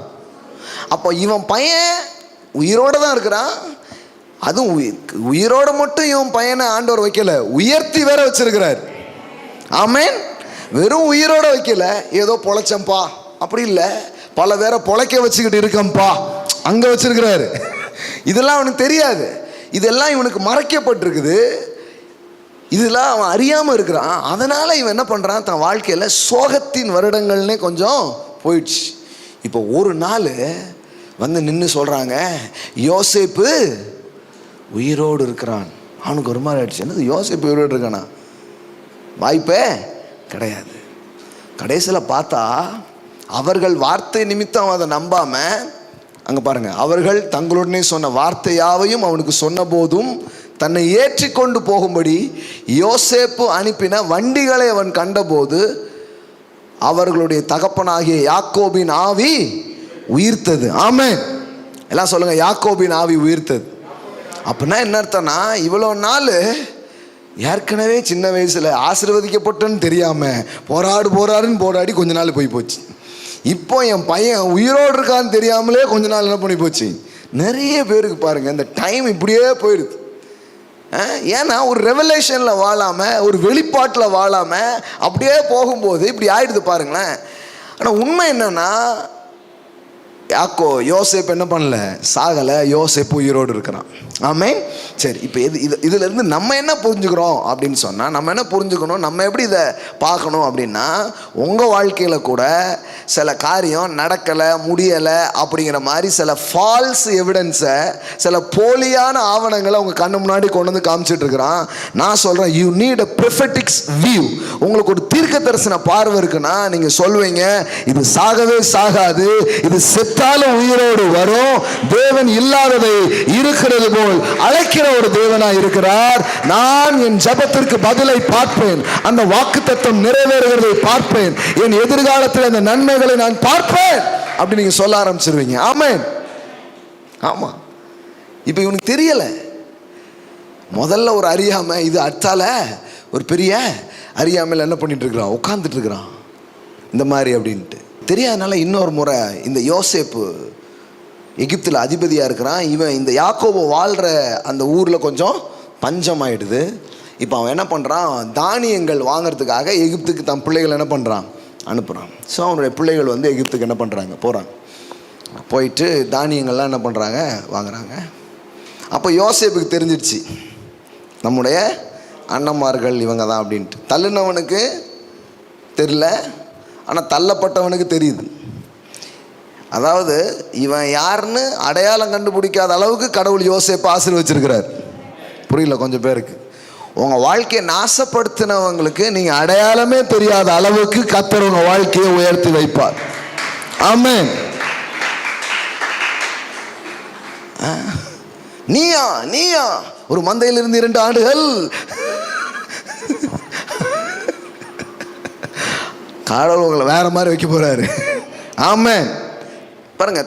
அப்போ இவன் பையன் உயிரோடு தான் இருக்கிறான். அதுவும் உயிரோடு மட்டும் இவன் பையனை ஆண்டவர் வைக்கல, உயர்த்தி வேற வச்சிருக்கிறார். ஆமென். வெறும் உயிரோடு வைக்கல, ஏதோ பொழைச்சம்பா அப்படி இல்லை, பல பேரை பொழைக்க வச்சுக்கிட்டு இருக்கம்பா, அங்கே வச்சிருக்கிறாரு. இதெல்லாம் அவனுக்கு தெரியாது. இதெல்லாம் இவனுக்கு மறைக்கப்பட்டிருக்குது. இதெல்லாம் அவன் அறியாமல் இருக்கிறான். அதனால் இவன் என்ன பண்ணுறான், தன் வாழ்க்கையில் சோகத்தின் வருடங்கள்னே கொஞ்சம் போயிடுச்சு. இப்போ ஒரு நாள் வந்து நின்று சொல்கிறாங்க, யோசேப்பு உயிரோடு இருக்கிறான். அவனுக்கு ஒரு மாதிரி ஆயிடுச்சு. என்னது யோசேப்பு உயிரோடு இருக்கானா? வாய்ப்பே கிடையாது. கடைசியில் பார்த்தா அவர்கள் வார்த்தை நிமித்தம் அதை நம்பாமல், அங்கே பாருங்க, அவர்கள் தங்களுடனே சொன்ன வார்த்தையாவையும் அவனுக்கு சொன்ன போதும் தன்னை ஏற்றி கொண்டு போகும்படி யோசேப்பு அனுப்பின வண்டிகளை அவன் கண்டபோது அவர்களுடைய தகப்பனாகிய யாக்கோபின் ஆவி உயிர்த்தது. ஆமென். எல்லாம் சொல்லுங்க, யாக்கோபின் ஆவி உயிர்த்தது. அப்படின்னா என்ன அர்த்தம்னா, இவ்வளோ நாள் ஏற்கனவே சின்ன வயசில் ஆசீர்வதிக்கப்பட்டன்னு தெரியாமல் போராடி கொஞ்ச நாள் போச்சு. இப்போ என் பையன் உயிரோடு இருக்கான்னு தெரியாமலே கொஞ்ச நாள் என்ன பண்ணி போச்சு. நிறைய பேருக்கு பாருங்கள் இந்த டைம் இப்படியே போயிடுது. ஏன்னா ஒரு ரெவலேஷனில் வாழாமல், ஒரு வெளிப்பாட்டில் வாழாமல் அப்படியே போகும்போது இப்படி ஆயிடுது பாருங்களேன். ஆனால் உண்மை என்னன்னா, யோசேப்பு என்ன பண்ணல, சாகலை. யோசேப்பு உயிரோடு இருக்கிறான். ஆமென். சரி, இப்போ இதிலிருந்து நம்ம என்ன புரிஞ்சுக்கிறோம் அப்படின்னு சொன்னால், நம்ம என்ன புரிஞ்சுக்கணும், நம்ம எப்படி இதை பார்க்கணும் அப்படின்னா, உங்கள் வாழ்க்கையில் கூட சில காரியம் நடக்கலை, முடியலை அப்படிங்கிற மாதிரி சில ஃபால்ஸ் எவிடன்ஸை, சில போலியான ஆவணங்களை உங்கள் கண்ணு முன்னாடி கொண்டு வந்து காமிச்சிட்டு இருக்கிறான். நான் சொல்கிறேன், யூ நீட் அ ப்ரொஃபெட்டிக்ஸ் வியூ. உங்களுக்கு ஒரு தீர்க்க தரிசன பார்வை இருக்குன்னா நீங்கள் சொல்வீங்க, இது சாகவே சாகாது, இது செத்தாலும் உயிரோடு வரும். தேவன் இல்லாததை இருக்கிறது போல் அழைக்கிற ஒரு தேவனா இருக்கிறார். நான் என் ஜெபத்திற்கு பதிலை பார்ப்பேன், அந்த வாக்குத்தத்தம் நிறைவேறுகிறதை பார்ப்பேன், என் எதிர்காலத்தில் அந்த நன்மைகளை நான் பார்ப்பேன் அப்படி நீங்க சொல்ல ஆரம்பிச்சிருவீங்க. ஆமென். ஆமா, இப்ப இவனுக்கு தெரியல. முதல்ல ஒரு அறியாம, இது அத்தால ஒரு பெரிய அறியாமல் என்ன பண்ணிட்டு இருக்கிறான், உட்கார்ந்துட்டு இருக்கிறான் இந்த மாதிரி அப்படின்ட்டு தெரியாதனால. இன்னொரு முறை இந்த யோசேப்பு எகிப்தில் அதிபதியாக இருக்கிறான். இவன் இந்த யாக்கோபு வாழ்கிற அந்த ஊரில் கொஞ்சம் பஞ்சம் ஆயிடுது. இப்போ அவன் என்ன பண்ணுறான், தானியங்கள் வாங்கிறதுக்காக எகிப்துக்கு தன் பிள்ளைகள் என்ன பண்ணுறான், அனுப்புகிறான். ஸோ அவனுடைய பிள்ளைகள் வந்து எகிப்துக்கு என்ன பண்ணுறாங்க, போகிறாங்க. போயிட்டு தானியங்கள்லாம் என்ன பண்ணுறாங்க, வாங்குறாங்க. அப்போ யோசேப்புக்கு தெரிஞ்சிடுச்சு, நம்முடைய அண்ணன்மார்கள் இவங்க தான் அப்படின்ட்டு. தள்ளுனவனுக்கு தெரியல, ஆனால் தள்ளப்பட்டவனுக்கு தெரியுது. அதாவது இவன் யாருன்னு அடையாளம் கண்டுபிடிக்காத அளவுக்கு கடவுள் யோசேப்பை ஆசீர்வச்சிருக்கிறார். புரியல கொஞ்சம் பேருக்கு. உங்கள் வாழ்க்கையை நாசப்படுத்தினவங்களுக்கு நீங்கள் அடையாளமே தெரியாத அளவுக்கு கர்த்தர் உங்கள் வாழ்க்கையை உயர்த்தி வைப்பார். ஆமென். நீயா ஒரு மந்தையிலிருந்து 2 ஆண்டுகள் கடவுள் உங்களை வேற மாதிரி வைக்க போறாரு. ஆமென். பாருங்க,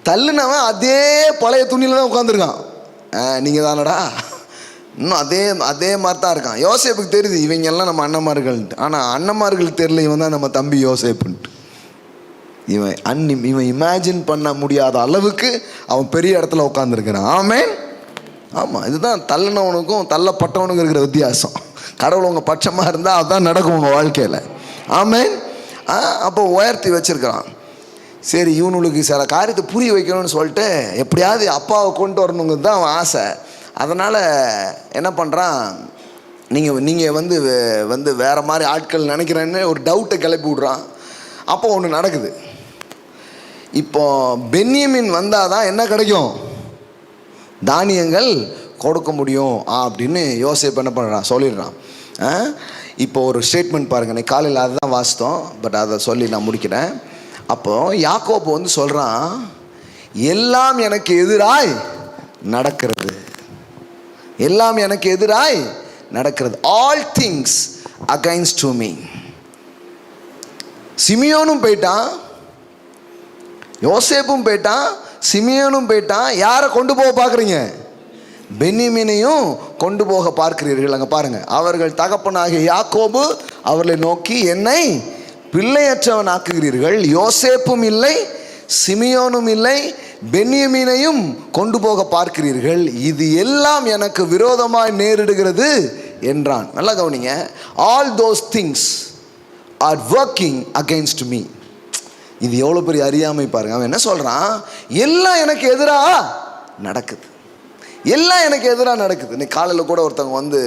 தள்ளுனவன் அதே பழைய துணியில தான் உட்காந்துருக்கான். நீங்கள் தானடா, இன்னும் அதே மாதிரி தான் இருக்கான். யோசேப்புக்கு தெரியுது இவங்க எல்லாம் நம்ம அண்ணன்மார்கள்ட்டு. ஆனால் அண்ணன்மார்களுக்கு தெரியல இவன் தான் நம்ம தம்பி யோசேப்புன்ட்டு. இவன் இமேஜின் பண்ண முடியாத அளவுக்கு அவன் பெரிய இடத்துல உட்காந்துருக்கிறான். ஆமென். ஆமாம், இதுதான் தள்ளினவனுக்கும் தள்ளப்பட்டவனுக்கும் இருக்கிற வித்தியாசம். கடவுள் உங்கள் பட்சமாக இருந்தால் அதுதான் நடக்கும் உங்கள் வாழ்க்கையில். ஆமென். அப்போ உயர்த்தி வச்சிருக்கிறான். சரி, இவனுக்கு சில காரியத்தை புரிய வைக்கணும்னு சொல்லிட்டு எப்படியாவது அப்பாவை கொண்டு வரணுங்கிறது தான் அவன் ஆசை. அதனால் என்ன பண்ணுறான், நீங்கள் வந்து வேறு மாதிரி ஆட்கள் நினைக்கிறேன்னு ஒரு டவுட்டை கிளப்பி விட்றான். அப்போ ஒன்று நடக்குது. இப்போ பென்யமின் வந்தால் தான் என்ன கிடைக்கும், தானியங்கள் கொடுக்க முடியும் அப்படின்னு யோசேப்பு என்ன பண்ணுறான், சொல்லிடுறான். இப்போ ஒரு ஸ்டேட்மெண்ட் பாருங்கள், நீ காலையில் அதுதான் வாசித்தோம், பட் அதை சொல்லி நான் முடிக்கிறேன். அப்போது யாக்கோபு வந்து சொல்கிறான், எல்லாம் எனக்கு எதிராய் நடக்கிறது, எல்லாம் எனக்கு எதிராய் நடக்கிறது. All things against to me. சிமியோனும் போயிட்டான், யோசேப்பும் போயிட்டான், சிமியோனும் போயிட்டான். யாரை கொண்டு போக பார்க்குறீங்க, பென்யமீனையும் கொண்டு போக பார்க்கிறீர்கள். அங்கே பாருங்கள், அவர்கள் தகப்பனாகிய யாக்கோபு அவர்களை நோக்கி என்னை பிள்ளையற்றவன் ஆக்குகிறீர்கள், யோசேப்பும் இல்லை, சிமியோனும் இல்லை, பென்யமீனையும் கொண்டு போக பார்க்கிறீர்கள், இது எல்லாம் எனக்கு விரோதமாய் நேரிடுகிறது என்றான். நல்லா கவனிங்க, all those things are working against me. இது எவ்வளோ பெரிய அறியாமை பாருங்க. அவன் என்ன சொல்கிறான், எல்லாம் எனக்கு எதிராக நடக்குது, எல்லாம் எனக்கு எதிராக நடக்குது. இன்னைக்கு காலையில் கூட ஒருத்தவங்க வந்து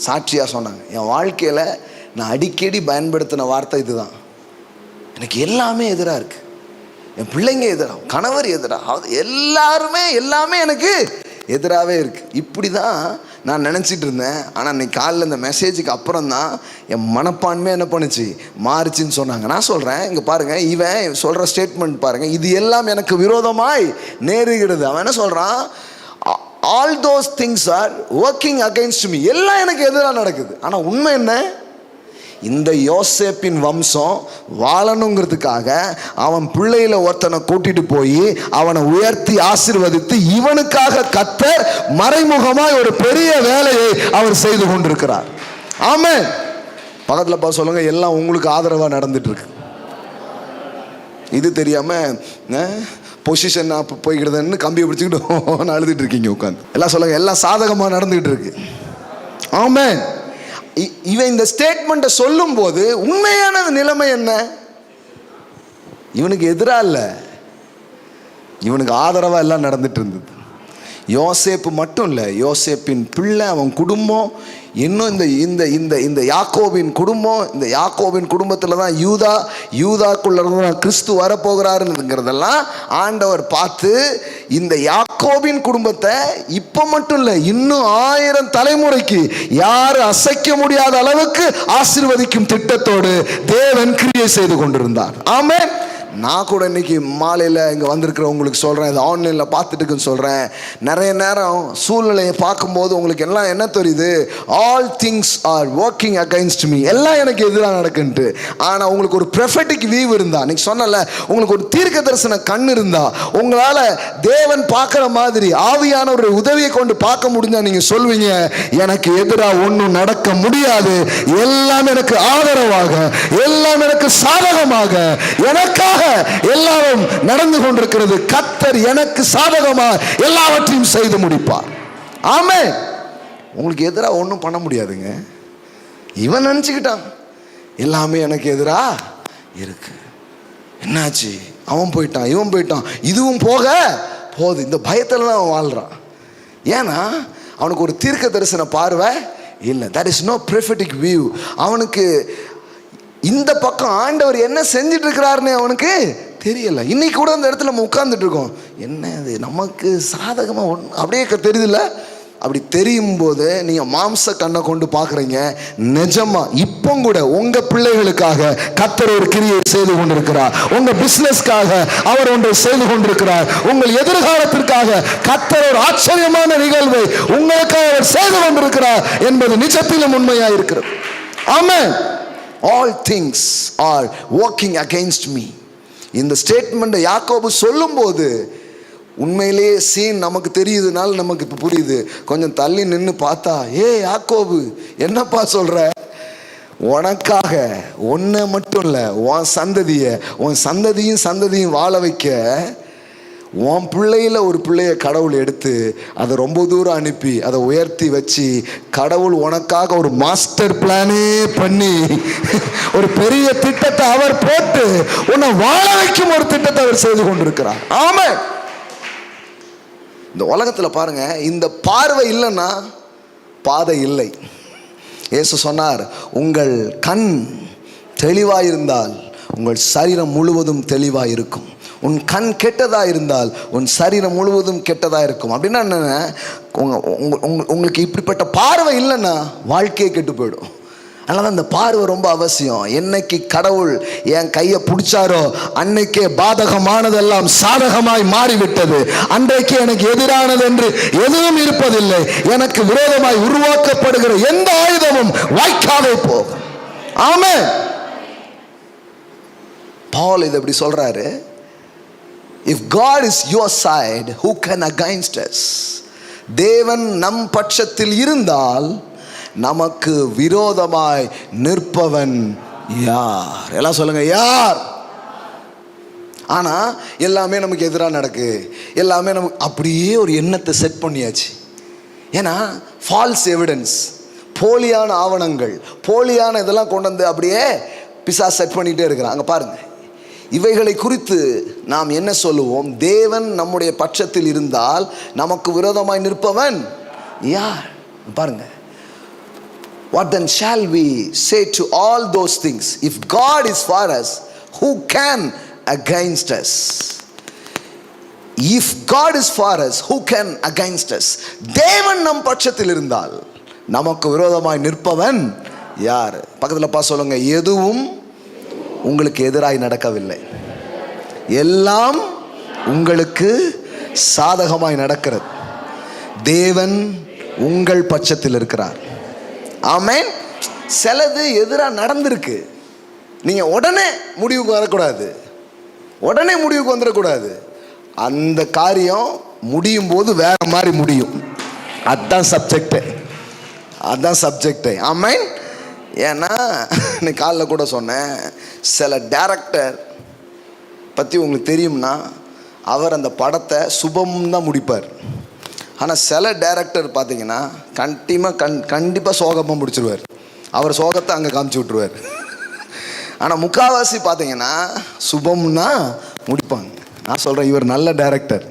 சாட்சியாக சொன்னாங்க, என் வாழ்க்கையில் நான் அடிக்கடி பயன்படுத்தின வார்த்தை இதுதான், எனக்கு எல்லாமே எதிராக இருக்குது, என் பிள்ளைங்க எதிராக, கணவர் எதிராக, எல்லாமே எனக்கு எதிராகவே இருக்குது. இப்படி தான் நான் நினச்சிட்டு இருந்தேன். ஆனால் இன்னைக்கு காலையில் இந்த மெசேஜுக்கு அப்புறம் தான் என் மனப்பான்மை என்ன பண்ணுச்சு, மாறுச்சுன்னு சொன்னாங்க. நான் சொல்கிறேன், இங்கே பாருங்கள், இவன் சொல்கிற ஸ்டேட்மெண்ட் பாருங்கள், இது எல்லாம் எனக்கு விரோதமாய் நேருகிறது. அவன் என்ன சொல்கிறான், all those things are working against me, எல்லாம் எனக்கு எதிராக நடக்குது. ஆனால் உண்மை என்ன, இந்த யோசேப்பின் வம்சம் வாழணுங்கிறதுக்காக அவன் பிள்ளையில ஒருத்தனை கூட்டிட்டு போய் அவனை உயர்த்தி ஆசீர்வதித்து இவனுக்காக கர்த்தர் மறைமுகமாய் ஒரு பெரிய வேலையை அவர் செய்து கொண்டிருக்கிறார். ஆமென். பக்கத்தில் பார்த்து சொல்லுங்க, எல்லாம் உங்களுக்கு ஆதரவா நடந்துட்டு இருக்கு. இது தெரியாம பொசிஷன் போய்கிறதுன்னு கம்பியை பிடிச்சிக்கிட்டு அழுதுட்டு இருக்கீங்க உட்காந்து. எல்லாம் சொல்லுங்க, எல்லாம் சாதகமா நடந்துகிட்டு இருக்கு. ஆமென். இவன் இந்த ஸ்டேட்மெண்ட்டை சொல்லும் போது உண்மையான நிலைமை என்ன, இவனுக்கு எதிராக இல்லை, இவனுக்கு ஆதரவாக எல்லாம் நடந்துட்டு இருந்தது. யோசேப்பு மட்டும் இல்லை, யோசேப்பின் பிள்ளை, அவன் குடும்பம், இன்னும் இந்த இந்த இந்த இந்த யாக்கோபின் குடும்பம், இந்த யாக்கோபின் குடும்பத்தில் தான் யூதாக்குள்ள இருந்து தான் கிறிஸ்து வரப்போகிறாருங்கிறதெல்லாம் ஆண்டவர் பார்த்து இந்த யாக்கோபின் குடும்பத்தை இப்போ மட்டும் இல்லை, இன்னும் 1000 தலைமுறைக்கு யாரும் அசைக்க முடியாத அளவுக்கு ஆசீர்வதிக்கும் திட்டத்தோடு தேவன் கிரியை செய்து கொண்டிருந்தார். ஆமென். நான் கூட இன்னைக்கு மாலையில் இங்கே வந்திருக்கிறவங்களுக்கு சொல்கிறேன், இது ஆன்லைனில் பார்த்துட்டுக்குன்னு சொல்கிறேன், நிறைய நேரம் சூழ்நிலையை பார்க்கும்போது உங்களுக்கு எல்லாம் என்ன தெரியுது, all things are working against me, எல்லாம் எனக்கு எதிராக நடக்குன்ட்டு. ஆனால் உங்களுக்கு ஒரு ப்ரொஃபெட்டிக் வியூ இருந்தா, இன்னைக்கு சொன்னல, உங்களுக்கு ஒரு தீர்க்க தரிசன கண் இருந்தா, உங்களால் தேவன் பார்க்குற மாதிரி ஆவியான ஒரு உதவியை கொண்டு பார்க்க முடிஞ்சா நீங்கள் சொல்வீங்க, எனக்கு எதிராக ஒன்றும் நடக்க முடியாது, எல்லாம் எனக்கு ஆதரவாக, எல்லாம் எனக்கு சாதகமாக, எனக்காக எல்லாரும் நடந்து கொண்டிருக்கிறது, கர்த்தர் எனக்கு சாதகமாக எல்லாவற்றையும் செய்து முடிப்பார். ஆமென். உங்களுக்கு எதிராக ஒன்றும் பண்ண முடியாதுங்க. இவன் நினச்சிக்கிட்டான் எல்லாமே எனக்கு எதிராக இருக்கு, என்னாச்சு, அவன் போயிட்டான், இவன் போயிட்டான், இதுவும் போக போகுது, இந்த பயத்தில் தான் அவன் வாழ்றான். ஏன்னா அவனுக்கு ஒரு தீர்க்க தரிசன பார்வை இல்லை. That is no prophetic view. அவனுக்கு இந்த பக்கம் ஆண்டவர் என்ன செஞ்சிட்டு இருக்கிறாருன்னு அவனுக்கு தெரியல. இன்னைக்கு கூட அந்த இடத்துல நம்ம உட்கார்ந்துட்டு இருக்கோம், என்ன அது நமக்கு சாதகமாக அப்படியே தெரியுதுல்ல. அப்படி தெரியும் போது நீங்கள் மாம்ச கண்ணை கொண்டு பார்க்குறீங்க, நிஜமா இப்போ கூட உங்கள் பிள்ளைகளுக்காக கர்த்தர் ஒரு கிரியை செய்து கொண்டிருக்கிறார், உங்கள் பிஸ்னஸ்க்காக அவர் ஒன்றை செய்து கொண்டிருக்கிறார், உங்கள் எதிர்காலத்திற்காக கர்த்தர் ஒரு ஆச்சரியமான நிகழ்வை உங்களுக்காக அவர் செய்து கொண்டிருக்கிறார் என்பது நிஜத்திலும் உண்மையாக இருக்கிறது. ஆமென். All things are working against me. இந்த ஸ்டேட்மெண்ட் யாக்கோபு சொல்லும் போது உண்மையிலேயே சீன் நமக்கு தெரியுதுனால நமக்கு இப்போ புரியுது. கொஞ்சம் தள்ளி நின்று பார்த்தா, யாக்கோபு என்னப்பா சொல்ற, உனக்காக ஒன்றை மட்டும் இல்லை, உன் சந்ததியும் வாழ வைக்க உன் பிள்ளையில ஒரு பிள்ளைய கடவுள் எடுத்து அதை ரொம்ப தூரம் அனுப்பி அதை உயர்த்தி வச்சு கடவுள் உனக்காக ஒரு மாஸ்டர் பிளானே பண்ணி ஒரு பெரிய திட்டத்தை அவர் போட்டு உன்னை வாழ வைக்கும் ஒரு திட்டத்தை அவர் செய்து கொண்டிருக்கிறார். ஆமென். இந்த உலகத்தில் பாருங்க, இந்த பார்வை இல்லைன்னா பாதை இல்லை. இயேசு சொன்னார், உங்கள் கண் தெளிவாயிருந்தால் உங்கள் சரீரம் முழுவதும் தெளிவாக இருக்கும், உன் கண் கெட்டதாக இருந்தால் உன் சரீரம் முழுவதும் கெட்டதாக இருக்கும். அப்படின்னா என்ன, உங்களுக்கு இப்படிப்பட்ட பார்வை இல்லைன்னா வாழ்க்கையே கெட்டு போயிடும். அதனால அந்த பார்வை ரொம்ப அவசியம். என்னைக்கு கடவுள் என் கையை பிடிச்சாரோ அன்னைக்கே பாதகமானதெல்லாம் சாதகமாய் மாறிவிட்டது. அன்றைக்கு எனக்கு எதிரானது என்று எதுவும் இருப்பதில்லை. எனக்கு விரோதமாய் உருவாக்கப்படுகிற எந்த ஆயுதமும் வாய்க்காதே போகும். ஆமென். பவுல் இதை இப்படி சொல்றாரு, if God is your side, who can against us? தேவன் நம் பட்சத்தில் இருந்தால் நமக்கு விரோதமாய் நிற்பவன் யார்? எல்லாம் சொல்லுங்க, யார்? ஆனா எல்லாமே நமக்கு எதிராக நடக்கு, எல்லாமே நமக்கு அப்படியே ஒரு எண்ணத்தை செட் பண்ணியாச்சு. ஏன்னா ஃபால்ஸ் எவிடன்ஸ், போலியான ஆவணங்கள், போலியான இதெல்லாம் கொண்டு வந்து அப்படியே பிசாசு செட் பண்ணிட்டே இருக்கிறான். அங்க பாருங்க, இவைகளை குறித்து நாம் என்ன சொல்லுவோம்? தேவன் நம்முடைய பட்சத்தில் இருந்தால் நமக்கு விரோதமாய் நிற்பவன் யார்? பாருங்க, what then shall we say to all those things? If God is for us, who can against us? If God is for us, who can against us? தேவன் நம் பட்சத்தில் இருந்தால் நமக்கு விரோதமாய் நிற்பவன் யார்? பக்கத்தில் சொல்லுங்க, எதுவும் உங்களுக்கு எதிராய் நடக்கவில்லை, எல்லாம் உங்களுக்கு சாதகமாய் நடக்கிறது. தேவன் உங்கள் பட்சத்தில் இருக்கிறார். ஆமென். சிலது எதிராக நடந்திருக்கு, நீங்கள் உடனே முடிவுக்கு வரக்கூடாது, உடனே முடிவுக்கு வந்துடக்கூடாது. அந்த காரியம் முடியும் போது வேற மாதிரி முடியும். அதுதான் சப்ஜெக்ட், அதுதான் சப்ஜெக்ட். ஆமென். ஏன்னா இன்னைக்கு காலைல கூட சொன்னேன், சில டைரக்டர் பற்றி உங்களுக்கு தெரியும்னா அவர் அந்த படத்தை சுபம் தான் முடிப்பார். ஆனால் சில டைரக்டர் பார்த்தீங்கன்னா கண்டிப்பாக சோகமாக முடிச்சிருவார். அவர் சோகத்தை அங்கே காமிச்சு விட்ருவார். ஆனால் முக்கால்வாசி பார்த்தீங்கன்னா சுபம்னா முடிப்பாங்க. நான் சொல்கிறேன், இவர் நல்ல டைரக்டர்.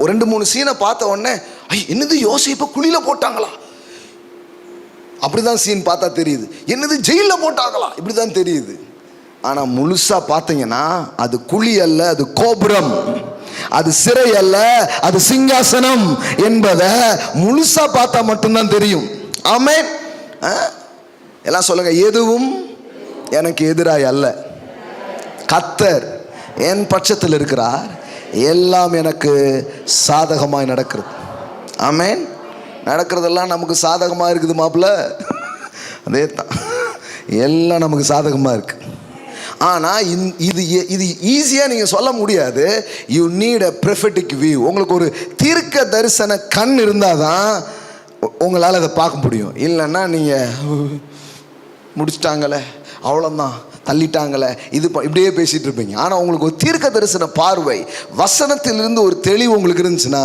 2-3 சீனை பார்த்த உடனே என்னது யோசிப்ப குழியில் போட்டாங்களா, அப்படிதான் சீன் பார்த்தா தெரியுது. என்னது ஜெயிலில் போட்டாங்களா, இப்படிதான் தெரியுது. ஆனால் முழுசா பார்த்தீங்கன்னா அது குழி அல்ல, அது கோபுரம், அது சிறை அல்ல, அது சிங்காசனம் என்பதை முழுசா பார்த்தா மட்டும்தான் தெரியும். ஆமென். எல்லாம் சொல்லுங்க, எதுவும் எனக்கு எதிராய் அல்ல, கர்த்தர் என் பட்சத்தில் இருக்கிறார், எல்லாம் எனக்கு சாதகமாய் நடக்கிறது. ஆமென். நடக்கிறதெல்லாம் நமக்கு சாதகமாக இருக்குது மாப்பிள்ள, அதே தான், எல்லாம் நமக்கு சாதகமாக இருக்கு. ஆனால் இது ஈஸியாக நீங்கள் சொல்ல முடியாது. You need a prophetic view. உங்களுக்கு ஒரு தீர்க்க தரிசன கண் இருந்தால் தான் உங்களால் அதை பார்க்க முடியும். இல்லைன்னா நீங்கள் முடிச்சிட்டாங்களே, அவ்வளோதான், தள்ளிட்டாங்களே, இது இப்படியே பேசிகிட்டு இருப்பீங்க. ஆனால் உங்களுக்கு ஒரு தீர்க்க தரிசன பார்வை, வசனத்திலிருந்து ஒரு தெளிவு உங்களுக்கு இருந்துச்சுன்னா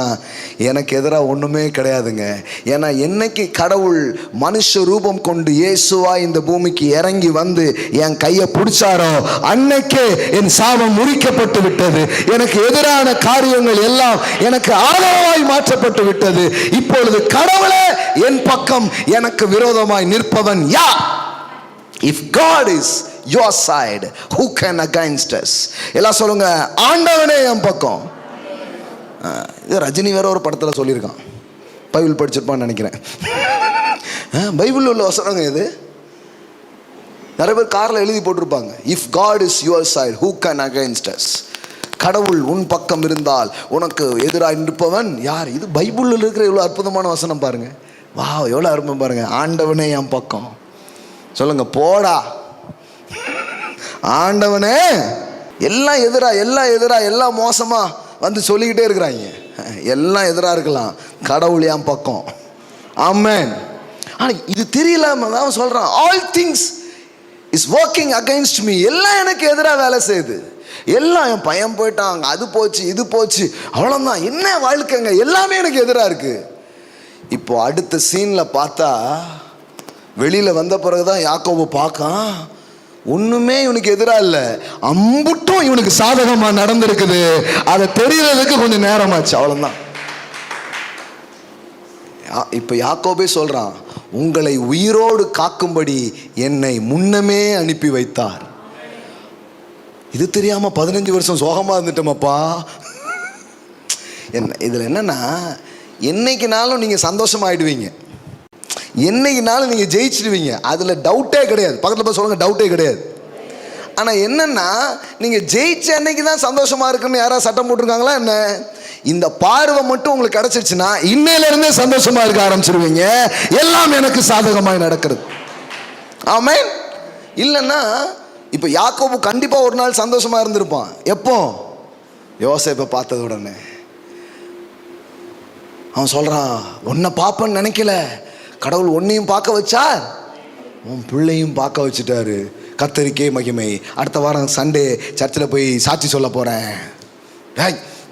எனக்கு எதிராக ஒன்றுமே கிடையாதுங்க. ஏன்னா என்னைக்கு கடவுள் மனுஷ ரூபம் கொண்டு இயேசுவா இந்த பூமிக்கு இறங்கி வந்து என் கையை பிடிச்சாரோ அன்னைக்கே என் சாபம் முறிக்கப்பட்டு விட்டது. எனக்கு எதிரான காரியங்கள் எல்லாம் எனக்கு ஆதரவாய் மாற்றப்பட்டு விட்டது. இப்பொழுது கடவுளே என் பக்கம், எனக்கு விரோதமாய் நிற்பவன் யார்? If God is your side, who can against us? எல்லாம் சொல்லுங்க, ஆண்டவனே என் பக்கம். இது ரஜினி வேற ஒரு படத்தில் சொல்லியிருக்கான், பைபிள் படிச்சிருப்பான்னு நினைக்கிறேன். பைபிள் உள்ள வசனங்க இது. நிறைய பேர் காரில் எழுதி போட்டிருப்பாங்க, if God is your side who can against us? கடவுள் உன் பக்கம் இருந்தால் உனக்கு எதிராக நிற்பவன் யார்? இது பைபிளில் இருக்கிற எவ்வளோ அற்புதமான வசனம் பாருங்க. வா, எவ்வளோ அற்புதம் பாருங்க. ஆண்டவனே என் பக்கம். சொல்லுங்க, போடா ஆண்டவனே. எல்லாம் எல்லாம் மோசமா வந்து சொல்லிக்கிட்டே இருக்கிறாங்க. எல்லாம் எதிராக இருக்கலாம், கடவுள் என் பக்கம். ஆமென். ஆனால் இது தெரியலாம தான் சொல்றான், all things is working against me. எல்லாம் எனக்கு எதிராக வேலை செய்யுது. எல்லாம், என் பையன் போயிட்டாங்க, அது போச்சு, இது போச்சு, அவ்வளோதான், என்ன வாழ்க்கைங்க, எல்லாமே எனக்கு எதிராக இருக்கு. இப்போ அடுத்த சீன்ல பார்த்தா, வெளியில் வந்த பிறகுதான் யாக்கோபு பார்க்கான், ஒன்றுமே இவனுக்கு எதிராக இல்லை, அம்புட்டும் இவனுக்கு சாதகமாக நடந்திருக்குது. அதை தெரியறதுக்கு கொஞ்சம் நேரமாச்சு, அவ்வளோதான். இப்போ யாக்கோபே சொல்கிறான், உங்களை உயிரோடு காக்கும்படி என்னை முன்னமே அனுப்பி வைத்தார். இது தெரியாமல் 15 வருஷம் சோகமாக இருந்துட்டோமப்பா. என்ன இதில் என்னன்னா, என்னைக்குனாலும் நீங்கள் சந்தோஷமாயிடுவீங்க, என்னைக்குனாலும் நீங்கள் ஜெயிச்சிடுவீங்க, அதில் டவுட்டே கிடையாது. பக்கத்தில் போய் சொல்லுங்கள், டவுட்டே கிடையாது. ஆனால் என்னென்னா, நீங்கள் ஜெயிச்ச அன்னைக்கு தான் சந்தோஷமாக இருக்குன்னு யாராவது சட்டம் போட்டிருக்காங்களா என்ன? இந்த பார்வை மட்டும் உங்களுக்கு கிடச்சிருச்சுன்னா இன்னையிலேருந்தே சந்தோஷமாக இருக்க ஆரம்பிச்சிருவீங்க. எல்லாம் எனக்கு சாதகமாக நடக்கிறது. ஆமென். இல்லைன்னா இப்போ யாக்கோபு கண்டிப்பாக ஒரு நாள் சந்தோஷமாக இருந்திருப்பான். எப்போ? யோசேப்பை பார்த்தது உடனே. அவன் சொல்கிறான், உன்னை பார்ப்பேன்னு நினைக்கல, கடவுள் உன்னையும் பார்க்க வச்சார், உன் பிள்ளையும் பார்க்க வச்சுட்டாரு. கர்த்தருக்கே மகிமை. அடுத்த வாரம் சண்டே சர்ச்சில் போய் சாட்சி சொல்ல போகிறேன்.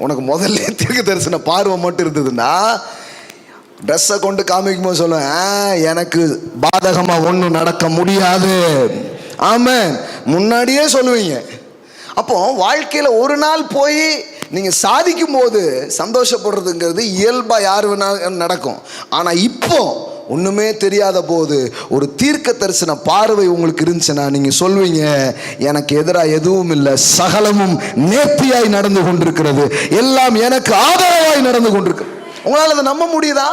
உனக்கு முதல்ல தீர்க்க தரிசன பார்வை மட்டும் இருந்ததுன்னா ட்ரெஸ்ஸை கொண்டு காமிக்கும் போது சொல்லுவேன், எனக்கு பாதகமாக ஒன்றும் நடக்க முடியாது. ஆமென். முன்னாடியே சொல்லுவீங்க. அப்போ வாழ்க்கையில் ஒரு நாள் போய் நீங்கள் சாதிக்கும் போது சந்தோஷப்படுறதுங்கிறது இயல்பாக யார் வேணாலும் நடக்கும். ஆனால் இப்போ ஒன்றுமே தெரியாத போது ஒரு தீர்க்க தரிசன பார்வை உங்களுக்கு இருந்துச்சுன்னா நீங்கள் சொல்வீங்க, எனக்கு எதிராக எதுவும் இல்லை, சகலமும் நேர்த்தியாய் நடந்து கொண்டிருக்கிறது, எல்லாம் எனக்கு ஆதரவாய் நடந்து கொண்டிருக்கு. உங்களால் அதை நம்ப முடியுதா?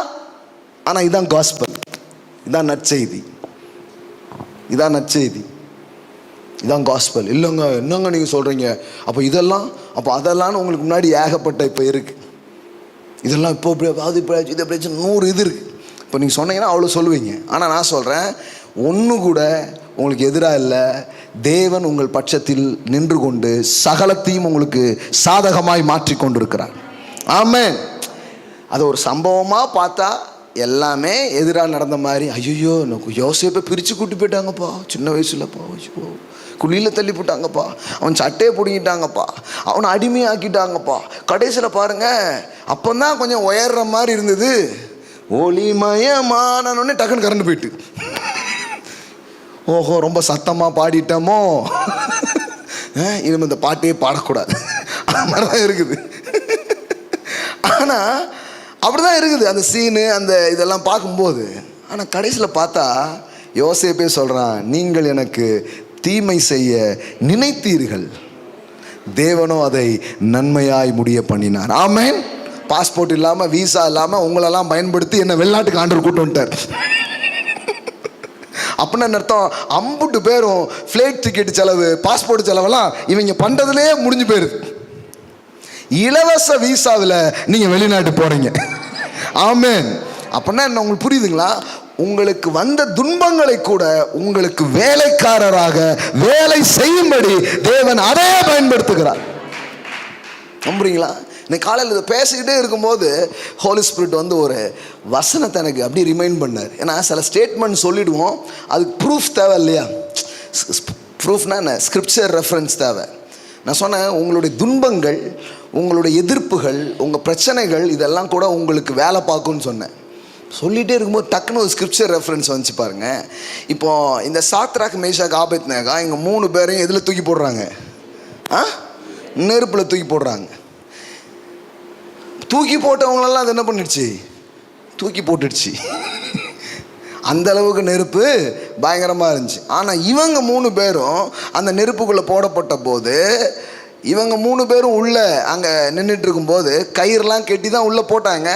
ஆனால் இதான் காஸ்பல், இதான் நற்செய்தி, இதான் நற்செய்தி, இதான் காஸ்பல். இல்லைங்க என்னங்க நீங்கள் சொல்கிறீங்க, அப்போ இதெல்லாம் அப்போ அதெல்லாம் உங்களுக்கு முன்னாடி ஏகப்பட்ட இப்போ இருக்குது, இதெல்லாம் இப்போ இப்படி அது இப்படி இது எப்படி 100 இது இருக்குது. இப்போ நீங்கள் சொன்னீங்கன்னா அவ்வளோ சொல்லுவீங்க. ஆனால் நான் சொல்கிறேன், ஒன்று கூட உங்களுக்கு எதிராக இல்லை. தேவன் உங்கள் பட்சத்தில் நின்று கொண்டு சகலத்தையும் உங்களுக்கு சாதகமாய் மாற்றி கொண்டிருக்கிறார். ஆமென். அது ஒரு சம்பவமாக பார்த்தா எல்லாமே எதிராக நடந்த மாதிரி, ஐயோ யோசேப்பை பிரித்து கூட்டி போயிட்டாங்கப்பா, சின்ன வயசுலப்பா, குழியில் தள்ளி போட்டாங்கப்பா, அவன் சட்டையை பிடிங்கிட்டாங்கப்பா, அவனை அடிமையாக்கிட்டாங்கப்பா. கடைசியில் பாருங்கள், அப்போ தான் கொஞ்சம் உயர்ற மாதிரி இருந்தது. ஒளிமயமானோடனே டக்குன்னு கரண்ட் போயிட்டு, ஓஹோ ரொம்ப சத்தமாக பாடிட்டோமோ, இனிமேல் இந்த பாட்டையே பாடக்கூடாது, அந்த மாதிரி தான் இருக்குது. ஆனால் அப்படிதான் இருக்குது அந்த சீனு, அந்த இதெல்லாம் பார்க்கும்போது. ஆனால் கடைசியில் பார்த்தா யோசேப்பே சொல்கிறான், நீங்கள் எனக்கு தீமை செய்ய நினைத்தீர்கள், தேவனோ அதை நன்மையாய் முடிய பண்ணினார். ஆமென். பாஸ்போர்ட் இல்லாமல் விசா இல்லாமல் உங்களெல்லாம் பயன்படுத்தி என்ன வெளிநாட்டுக்கு ஆண்டவர் கூட்டு வந்துட்டார். அப்படின்னு அர்த்தம், அம்புட்டு பேரும் ஃப்ளைட் டிக்கெட் செலவு, பாஸ்போர்ட் செலவெல்லாம் இவங்க பண்ணுறதுலேயே முடிஞ்சு போயிருது. இலவச விசாவில் நீங்கள் வெளிநாட்டு போகிறீங்க. ஆமென். அப்படின்னா என்ன உங்களுக்கு புரியுதுங்களா? உங்களுக்கு வந்த துன்பங்களை கூட உங்களுக்கு வேலைக்காரராக வேலை செய்யும்படி தேவன் அதே பயன்படுத்துகிறார். நம்புறீங்களா? இன்னைக்கு காலையில் இதை பேசிக்கிட்டே இருக்கும்போது ஹோலி ஸ்பிரிட் வந்து ஒரு வசனத்தை எனக்கு அப்படி ரிமைண்ட் பண்ணார். ஏன்னா சில ஸ்டேட்மெண்ட் சொல்லிடுவோம், அதுக்கு ப்ரூஃப் தேவை இல்லையா? ப்ரூஃப்னா என்ன? ஸ்கிரிப்சர் ரெஃபரன்ஸ் தேவை. நான் சொன்னேன், உங்களுடைய துன்பங்கள், உங்களுடைய எதிர்ப்புகள், உங்கள் பிரச்சனைகள் இதெல்லாம் கூட உங்களுக்கு வேலை பார்க்கும்னு சொன்னேன். சொல்லிகிட்டே இருக்கும்போது டக்குன்னு ஒரு ஸ்கிரிப்சர் ரெஃபரன்ஸ் வந்துச்சு பாருங்க. இப்போது இந்த சாத்ராக் மேஷாக் ஆபேத்நேகோ இங்கே 3 பேரையும் எதில் தூக்கி போடுறாங்க? நெருப்பில் தூக்கி போடுறாங்க. தூக்கி போட்டவங்களெல்லாம் அது என்ன பண்ணிடுச்சு? தூக்கி போட்டுடுச்சு. அந்த அளவுக்கு நெருப்பு பயங்கரமாக இருந்துச்சு. ஆனால் இவங்க 3 பேரும் அந்த நெருப்புக்குள்ளே போடப்பட்ட போது, இவங்க 3 பேரும் உள்ளே அங்கே நின்றுட்டு இருக்கும்போது கயிறுலாம் கெட்டி தான் உள்ளே போட்டாங்க.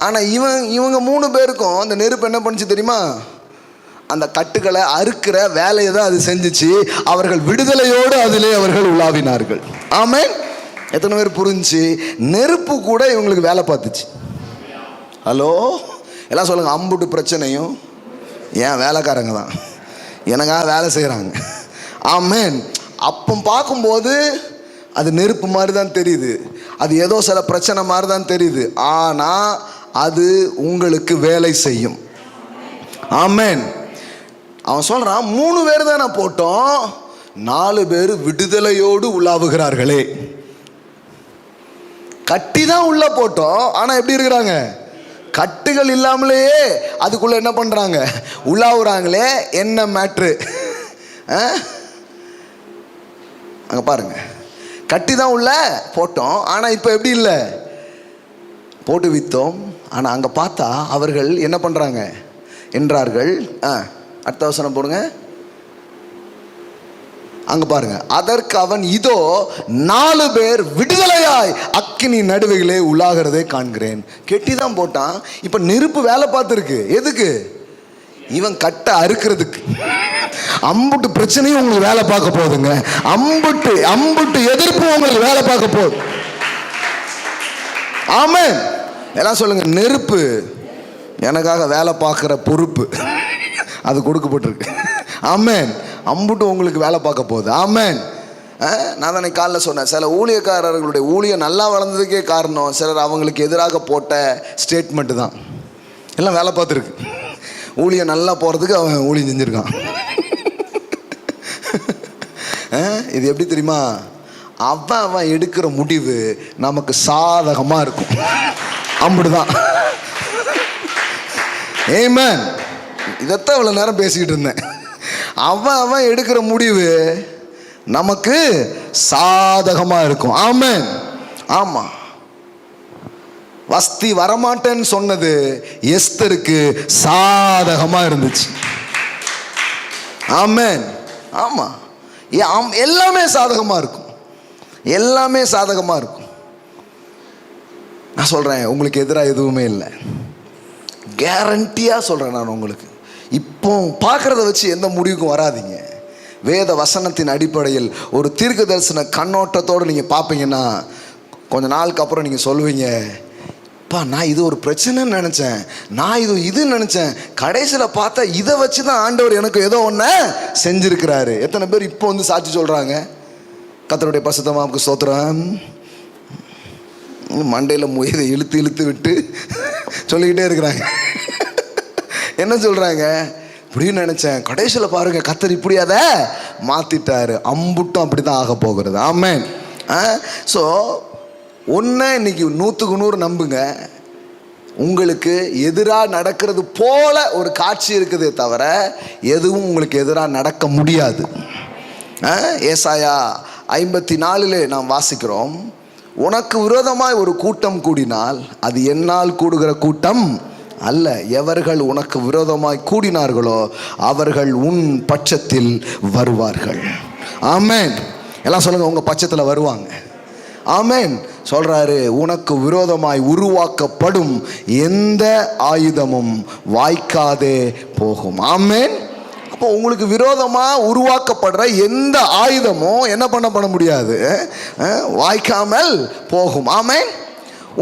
ஆனால் இவங்க 3 பேருக்கும் அந்த நெருப்பு என்ன பண்ணுச்சு தெரியுமா? அந்த கட்டுகளை அறுக்கிற வேலையை தான் அது செஞ்சிச்சு. அவர்கள் விடுதலையோடு அதிலே அவர்கள் உலாவினார்கள். ஆமென். எத்தனை பேர் புரிஞ்சு? நெருப்பு கூட இவங்களுக்கு வேலை பார்த்துச்சு. ஹலோ, எல்லாம் சொல்லுங்கள், அம்புட்டு பிரச்சனையும் ஏன் வேலைக்காரங்க தான் எனக்காக வேலை செய்கிறாங்க. ஆமென். அப்போ பார்க்கும்போது அது நெருப்பு மாதிரி தான் தெரியுது, அது ஏதோ சில பிரச்சனை மாதிரி தான் தெரியுது. ஆனால் அது உங்களுக்கு வேலை செய்யும். ஆமென். அவன் சொல்கிறான், 3 பேர் தான் நான் போட்டோம், 4 பேர் விடுதலையோடு உலாவுகிறார்களே. கட்டி தான் உள்ள போட்டோம், ஆனால் எப்படி இருக்கிறாங்க? கட்டுகள் இல்லாமலேயே அதுக்குள்ளே என்ன பண்ணுறாங்க? உலாவுறாங்களே. என்ன மேட்ரு? அங்கே பாருங்க, கட்டி தான் உள்ள போட்டோம், ஆனால் இப்போ எப்படி இல்லை? போட்டு விற்றோம். ஆனால் அங்கே பார்த்தா அவர்கள் என்ன பண்ணுறாங்க என்றார்கள். அடுத்த வசனம் போடுங்க. அங்க பாருங்க, அதற்கு அவன், இதோ 4 பேர் விடுதலையாய் அக்கினி நடுவிலே உலாகிறதை காண்கிறேன். கெட்டி தான் போட்டான், இப்ப நெருப்பு வேலை பார்த்துருக்கு. எதுக்கு? இவன் கட்ட அறுக்கிறதுக்கு. அம்புட்டு பிரச்சனையும் உங்களுக்கு வேலை பார்க்க போகுதுங்க. அம்புட்டு எதிர்ப்பு உங்களுக்கு வேலை பார்க்க போகுது. ஆமென். எல்லாம் சொல்லுங்க, நெருப்பு எனக்காக வேலை பார்க்குற பொறுப்பு அது கொடுக்கப்பட்டிருக்கு. ஆமென். அம்புட்டு உங்களுக்கு வேலை பார்க்க போகுது. ஆமென். நான் தானே காலைல சொன்னேன், சில ஊழியக்காரர்களுடைய ஊழியம் நல்லா வளர்ந்ததுக்கே காரணம் சிலர் அவங்களுக்கு எதிராக போட்ட ஸ்டேட்மெண்ட்டு தான். எல்லாம் வேலை பார்த்துருக்கு. ஊழியம் நல்லா போகிறதுக்கு அவன் ஊழியம் செஞ்சுருக்கான். இது எப்படி தெரியுமா? அவன் எடுக்கிற முடிவு நமக்கு சாதகமாக இருக்கும். அம்புடுதான். இதைத்தான் இவ்வளோ நேரம் பேசிக்கிட்டு இருந்தேன். அவன் எடுக்கிற முடிவு நமக்கு சாதகமா இருக்கும். ஆமென். ஆமா, வஸ்தி வரமாட்டேன்னு சொன்னது எஸ்தருக்கு சாதகமா இருந்துச்சு. ஆமென். ஆமா, எல்லாமே சாதகமா இருக்கும். எல்லாமே சாதகமா இருக்கும். நான் சொல்றேன், உங்களுக்கு எதிராக எதுவுமே இல்லை. கேரண்டியா சொல்றேன் நான் உங்களுக்கு. இப்போ பார்க்கறத வச்சு எந்த முடிவுக்கும் வராதீங்க. வேத வசனத்தின் அடிப்படையில் ஒரு தீர்க்க தரிசன கண்ணோட்டத்தோடு நீங்க பார்ப்பீங்கன்னா கொஞ்ச நாளுக்கு அப்புறம் நீங்க சொல்லுவீங்க, அப்பா நான் இது ஒரு பிரச்சனைன்னு நினச்சேன், நான் இது நினச்சேன், கடைசியில் பார்த்தா இதை வச்சு தான் ஆண்டவர் எனக்கு ஏதோ ஒன்று செஞ்சுருக்கிறாரு. எத்தனை பேர் இப்போ வந்து சாட்சி சொல்கிறாங்க? கர்த்தருடைய பரிசுத்த நாமத்துக்கு ஸ்தோத்திரம். மண்டையில் முயதை இழுத்து இழுத்து விட்டு சொல்லிக்கிட்டே இருக்கிறாங்க. என்ன சொல்கிறாங்க? இப்படின்னு நினச்சேன், கடைசியில் பாருங்கள் கர்த்தர் இப்படி அதை மாற்றிட்டாரு. அம்புட்டும் அப்படி தான் ஆக போகிறது. ஆமென். ஸோ ஒன்று இன்னைக்கு 100க்கு 100 நம்புங்க, உங்களுக்கு எதிராக நடக்கிறது போல ஒரு காட்சி இருக்குதே தவிர எதுவும் உங்களுக்கு எதிராக நடக்க முடியாது. ஏசாயா 54 நாம் வாசிக்கிறோம், உனக்கு விரோதமாய் ஒரு கூட்டம் கூடினால் அது என்னால் கூடுகிற கூட்டம் அல்ல. எவர்கள் உனக்கு விரோதமாய் கூடினார்களோ அவர்கள் உன் பட்சத்தில் வருவார்கள். ஆமென். எல்லாம் சொல்லுங்க, உங்க பட்சத்தில் வருவாங்க. ஆமென். சொல்றாரு, உனக்கு விரோதமாய் உருவாக்கப்படும் எந்த ஆயுதமும் வாய்க்காதே போகும். ஆமென். அப்போ உங்களுக்கு விரோதமா உருவாக்கப்படுற எந்த ஆயுதமும் என்ன பண்ண முடியாது, வாய்க்காமல் போகும். ஆமென்.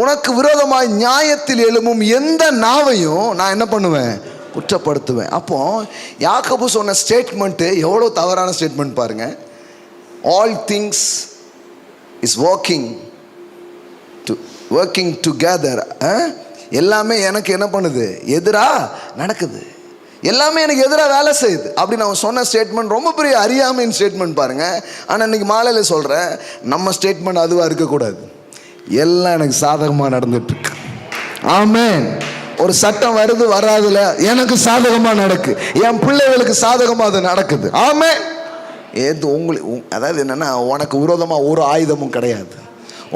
உனக்கு விரோதமாய் நியாயத்தில் எழும்பும் எந்த நாவையும் நான் என்ன பண்ணுவேன், குற்றப்படுத்துவேன். அப்போ யாக்கோபு சொன்ன ஸ்டேட்மெண்ட் எவ்வளோ தவறான ஸ்டேட்மெண்ட் பாருங்க. All things is working together. எல்லாமே எனக்கு என்ன பண்ணுது, எதிராக நடக்குது. எல்லாமே எனக்கு எதிராக வேலை செய்யுது. அப்படி நான் சொன்ன ஸ்டேட்மெண்ட் ரொம்ப பெரிய அறியாமையின் ஸ்டேட்மெண்ட் பாருங்க. ஆனால் இன்னைக்கு மாலையில் சொல்கிறேன், நம்ம ஸ்டேட்மெண்ட் அதுவாக இருக்கக்கூடாது. எல்லாம் எனக்கு சாதகமாக நடந்துட்டு இருக்கு. ஆமென். ஒரு சட்டம் வருது வராதுல எனக்கு சாதகமாக நடக்கு, என் பிள்ளைகளுக்கு சாதகமாக அது நடக்குது. ஆமென். ஏது உங்களுக்கு அதாவது என்னன்னா, உனக்கு விரோதமாக ஒரு ஆயுதமும் கிடையாது,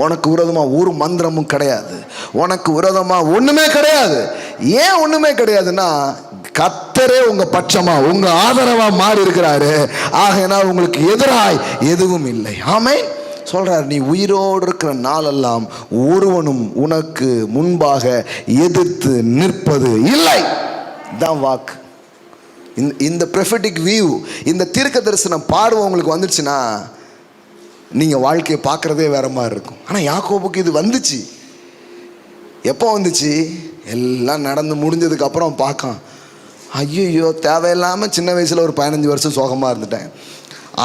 உனக்கு விரோதமாக ஒரு மந்திரமும் கிடையாது, உனக்கு விரோதமாக ஒன்றுமே கிடையாது. ஏன் ஒன்றுமே கிடையாதுன்னா, கர்த்தரே உங்க பட்சமா உங்க ஆதரவா மாறி இருக்கிறாரு. ஆகையினால் உங்களுக்கு எதிராய் எதுவும் இல்லை. ஆமென். சொல்றார், நீ உயிரோடு இருக்கிற நாளெல்லாம் ஒருவனும் உனக்கு முன்பாக எதிர்த்து நிற்பது இல்லை. தான் வாக்கு. இந்த ப்ரொஃபெட்டிக் வியூ, இந்த தீர்க்க தரிசனம் பார்வை உங்களுக்கு வந்துடுச்சுன்னா நீங்கள் வாழ்க்கையை பார்க்குறதே வேற மாதிரி இருக்கும். ஆனால் யாக்கோபுக்கு இது வந்துச்சு. எப்போ வந்துச்சு? எல்லாம் நடந்து முடிஞ்சதுக்கு அப்புறம் பார்க்கான், ஐயோ தேவையில்லாமல் சின்ன வயசில் ஒரு 15 வருஷம் சோகமாக இருந்துட்டேன்.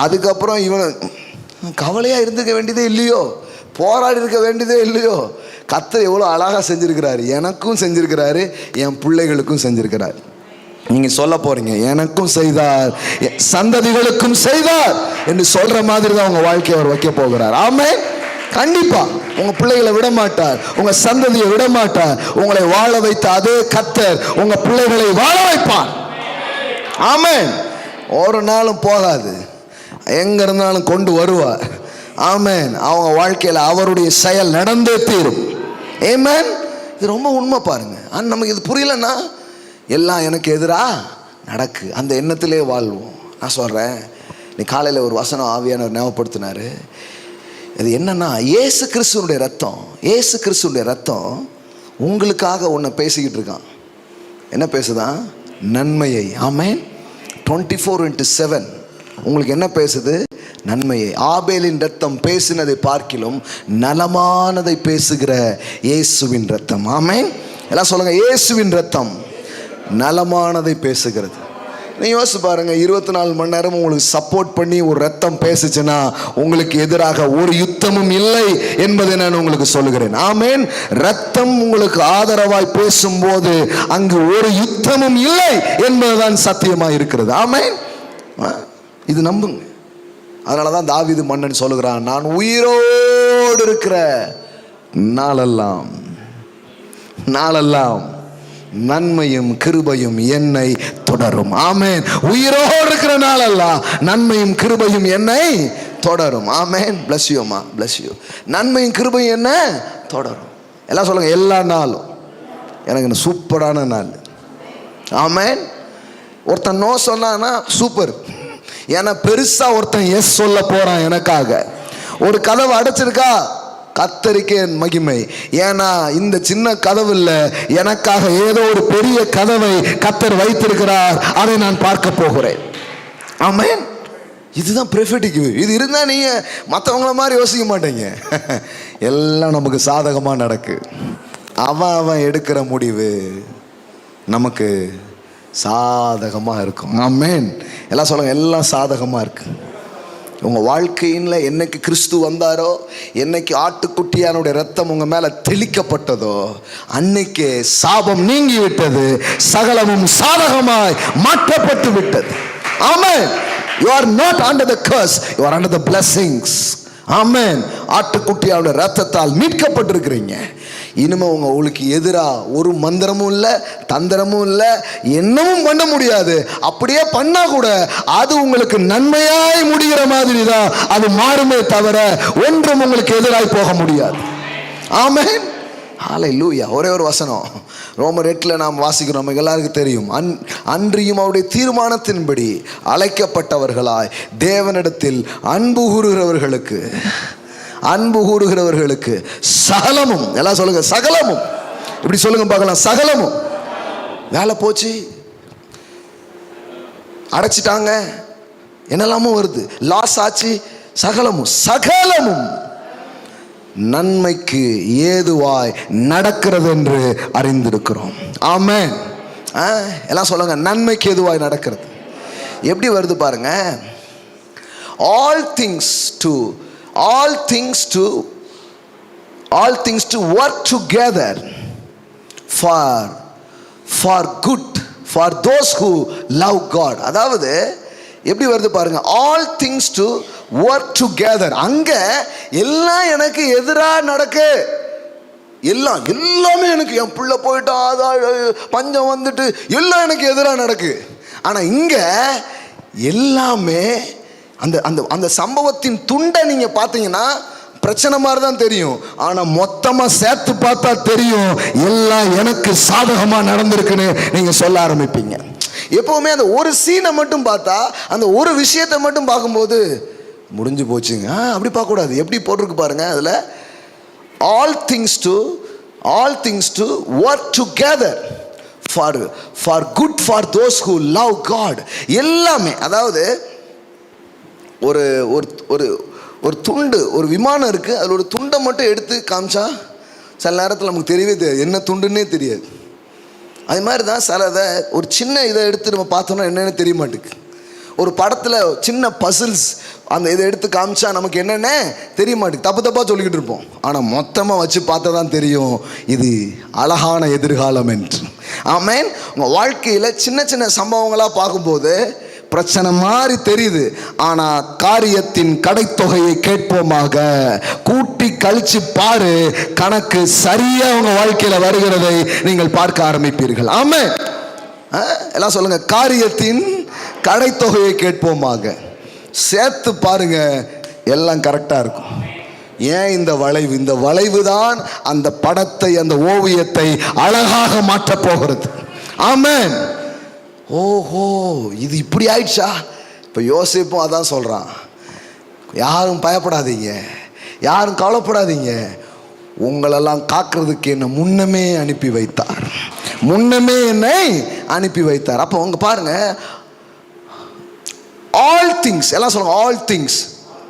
அதுக்கப்புறம் இவன் கவலையாக இருந்துக்க வேண்டியதே இல்லையோ, போராடி இருக்க வேண்டியதே இல்லையோ. கர்த்தர் எவ்வளோ அழகாக செஞ்சுருக்கிறாரு, எனக்கும் செஞ்சுருக்கிறாரு, என் பிள்ளைகளுக்கும் செஞ்சுருக்கிறார். நீங்க சொல்ல போறீங்க, எனக்கும் செய்தார், சந்ததிகளுக்கும் செய்தார் என்று சொல்ற மாதிரி தான் உங்க வாழ்க்கையை அவர் வைக்க போகிறார். ஆமென். கண்டிப்பா உங்க பிள்ளைகளை விட மாட்டார், உங்க சந்ததியை விட மாட்டார். உங்களை வாழ வைத்த அதே கர்த்தர் உங்க பிள்ளைகளை வாழ வைப்பார். ஆமென். ஒரு நாளும் போகாது, எங்க இருந்தாலும் கொண்டு வருவார். ஆமென். அவங்க வாழ்க்கையில் அவருடைய செயல் நடந்தே தீரும். ஆமென். இது ரொம்ப உண்மை பாருங்க. நமக்கு இது புரியலன்னா எல்லாம் எனக்கு எதிராக நடக்கு, அந்த எண்ணத்திலே வாழ்வோம். நான் சொல்கிறேன், நீ காலையில் ஒரு வசனம் ஆவியானவர் ஞாபகப்படுத்தினார். இது என்னன்னா, இயேசு கிறிஸ்துவனுடைய ரத்தம், இயேசு கிறிஸ்துவனுடைய ரத்தம் உங்களுக்காக ஒன்று பேசிக்கிட்டு இருக்கான். என்ன பேசுதான்? நன்மையை. ஆமென். 24/7 உங்களுக்கு என்ன பேசுது? நன்மையை. ஆபேலின் ரத்தம் பேசினதை பார்க்கிலும் நலமானதை பேசுகிற இயேசுவின் ரத்தம். ஆமென். எல்லாம் சொல்லுங்க, இயேசுவின் ரத்தம் நலமானதை பேசுகிறது. நீ யோசிச்சு பாருங்க, 24 மணி நேரம் உங்களுக்கு சப்போர்ட் பண்ணி ஒரு ரத்தம் பேசுச்சுன்னா உங்களுக்கு எதிராக ஒரு யுத்தமும் இல்லை என்பதை நான் உங்களுக்கு சொல்லுகிறேன். ஆமென். ரத்தம் உங்களுக்கு ஆதரவாய் பேசும்போது அங்கு ஒரு யுத்தமும் இல்லை என்பதுதான் சத்தியமாக இருக்கிறது. ஆமென். இது நம்புங்க. அதனாலதான் தாவீது மன்னன் சொல்லுகிறான், நான் உயிரோடு இருக்கிற நாளெல்லாம் நன்மையும் கிருபையும் என்னை தொடரும். ஆமென். உயிரோடு இருக்கிற நாளெல்லாம் நன்மையும் கிருபையும் என்னை தொடரும். ஆமென். bless you அம்மா, bless you. நன்மையும் கிருபையும் என்ன தொடரும். எல்லாம் சொல்லுங்க, எல்லா நாளும் எனக்கு சூப்பரான நாள். ஆமென். ஒருத்தன் நோ சொன்னான்னா சூப்பர், ஏன்னா பெருசா ஒருத்தன் எஸ் சொல்ல போறான் எனக்காக. ஒரு கதவை அடைச்சிருக்கா, கர்த்தருக்கே மகிமை, ஏன்னா இந்த சின்ன கதவு இல்ல, எனக்காக ஏதோ ஒரு பெரிய கதவை கர்த்தர் வைத்திருக்கிறார், அதை நான் பார்க்க போகிறேன். ஆமென். இதுதான் ப்ரொஃபெட்டிக் வியூ. இது இருந்தா நீங்க மற்றவங்கள மாதிரி யோசிக்க மாட்டீங்க. எல்லாம் நமக்கு சாதகமா நடக்கு. அவன் எடுக்கிற முடிவு நமக்கு சாதகமா இருக்கும். ஆமென். எல்லாம் சொல்லுங்க, எல்லாம் சாதகமா இருக்கு. உங்க வாழ்க்கையில என்னைக்கு கிறிஸ்து வந்தாரோ, என்னைக்கு ஆட்டுக்குட்டியானுடைய ரத்தம் உங்க மேல தெளிக்கப்பட்டதோ, அன்னைக்கு சாபம் நீங்கி விட்டது, சகலமும் சாதகமாய் மாற்றப்பட்டு விட்டது. ஆமென். You are not under the curse, you are under the blessings. ஆமென். ஆட்டுக்குட்டியானுடைய ரத்தத்தால் மீட்கப்பட்டிருக்கிறீங்க. இனிமே உங்களுக்கு எதிராக ஒரு மந்திரமும் இல்லை, தந்திரமும் இல்லை, என்னவும் பண்ண முடியாது. அப்படியே பண்ணா கூட அது உங்களுக்கு நன்மையாய் முடிகிற மாதிரி தான் அது மாறுமே தவிர ஒன்றும் உங்களுக்கு எதிராய் போக முடியாது. ஆமென். ஹல்லேலூயா. ஒரே ஒரு வசனம் ரோமர் 8 நாம் வாசிக்கிறோம், நமக்கு எல்லாருக்கும் தெரியும். அன்றியும் அவருடைய தீர்மானத்தின்படி அழைக்கப்பட்டவர்களாய் தேவனிடத்தில் அன்பு கூறுகிறவர்களுக்கு சகலமும், எல்லாம் சொல்லுங்க சகலமும், இப்படி சொல்லுங்க பார்க்கலாம், சகலமும். வேலை போச்சு, அடைச்சிட்டாங்க, என்னெல்லாமோ வருது, லாஸ் ஆச்சு, சகலமும் நன்மைக்கு ஏதுவாய் நடக்கிறது என்று அறிந்திருக்கிறோம். ஆமென். எல்லாம் சொல்லுங்க, நன்மைக்கு ஏதுவாய் நடக்கிறது. எப்படி வருது பாருங்க, all things to work together for good for those who love God. அதாவது எப்படி வருது பாருங்க, all things to work together. அங்க எல்லாம் எனக்கு எதிராக நடக்கு, எல்லாமே எனக்கு, என் பிள்ளை போயிட்டா, பஞ்சம் வந்துட்டு, எல்லாம் எனக்கு எதிராக நடக்கு. ஆனா இங்க எல்லாமே அந்த சம்பவத்தின் துண்டை நீங்க பார்த்தீங்கன்னா பிரச்சனை மாதிரி தான் தெரியும், ஆனா மொத்தமா சேர்த்து பார்த்தா தெரியும் எல்லாம் எனக்கு சாதகமா நடந்திருக்குன்னு நீங்க சொல்ல ஆரம்பிப்பீங்க. எப்பவுமே அந்த ஒரு சீனை மட்டும் பார்த்தா, அந்த ஒரு விஷயத்தை மட்டும் பார்க்கும்போது முடிஞ்சு போச்சுங்க, அப்படி பார்க்க கூடாது. எப்படி போட்டிருக்கு பாருங்க அதுல, all things to work together for good for those who love God. எல்லாமே, அதாவது ஒரு ஒரு துண்டு, ஒரு விமானம் இருக்கு, அதில் ஒரு துண்டை மட்டும் எடுத்து காமிச்சா சில நேரத்தில் நமக்கு தெரியவே தெரியாது, என்ன துண்டுன்னே தெரியாது. அது மாதிரி தான் சிலதை ஒரு சின்ன இதை எடுத்து நம்ம பார்த்தோம்னா என்னென்னு தெரிய மாட்டேங்குது. ஒரு படத்தில் சின்ன பசில்ஸ், அந்த இதை எடுத்து காமிச்சா நமக்கு என்னென்ன தெரிய மாட்டேங்குது, தப்பாக சொல்லிக்கிட்டு இருப்போம். ஆனால் மொத்தமாக வச்சு பார்த்தா தான் தெரியும் இது அழகான எதிர்காலம் என்று. ஆமென். உங்கள் வாழ்க்கையில் சின்ன சின்ன சம்பவங்களாக பார்க்கும்போது பிரச்சனை மாதிரி தெரியுது, ஆனா காரியத்தின் கடைத்தொகையை கேட்போமாக, கூட்டி கழிச்சு பாரு, கணக்கு சரியா உங்க வாழ்க்கையில வருகிறதை நீங்கள் பார்க்க ஆரம்பிப்பீர்கள். ஆமென். எல்லாம் சொல்லுங்க, காரியத்தின் கடைத்தொகையை கேட்போமாக, சேர்த்து பாருங்க, எல்லாம் கரெக்டா இருக்கும். ஏன் இந்த வளைவு தான் அந்த படத்தை, அந்த ஓவியத்தை அழகாக மாற்றப் போகிறது. ஆமென். ஓஹோ, இது இப்படி ஆயிடுச்சா. இப்போ யோசிப்பும் அதான் சொல்றான், யாரும் பயப்படாதீங்க, யாரும் கவலைப்படாதீங்க, உங்களெல்லாம் காக்கிறதுக்கு என்னை முன்னமே அனுப்பி வைத்தார். அப்போ உங்க பாருங்க, ஆல் திங்ஸ், எல்லாம் சொல்லுங்க, all things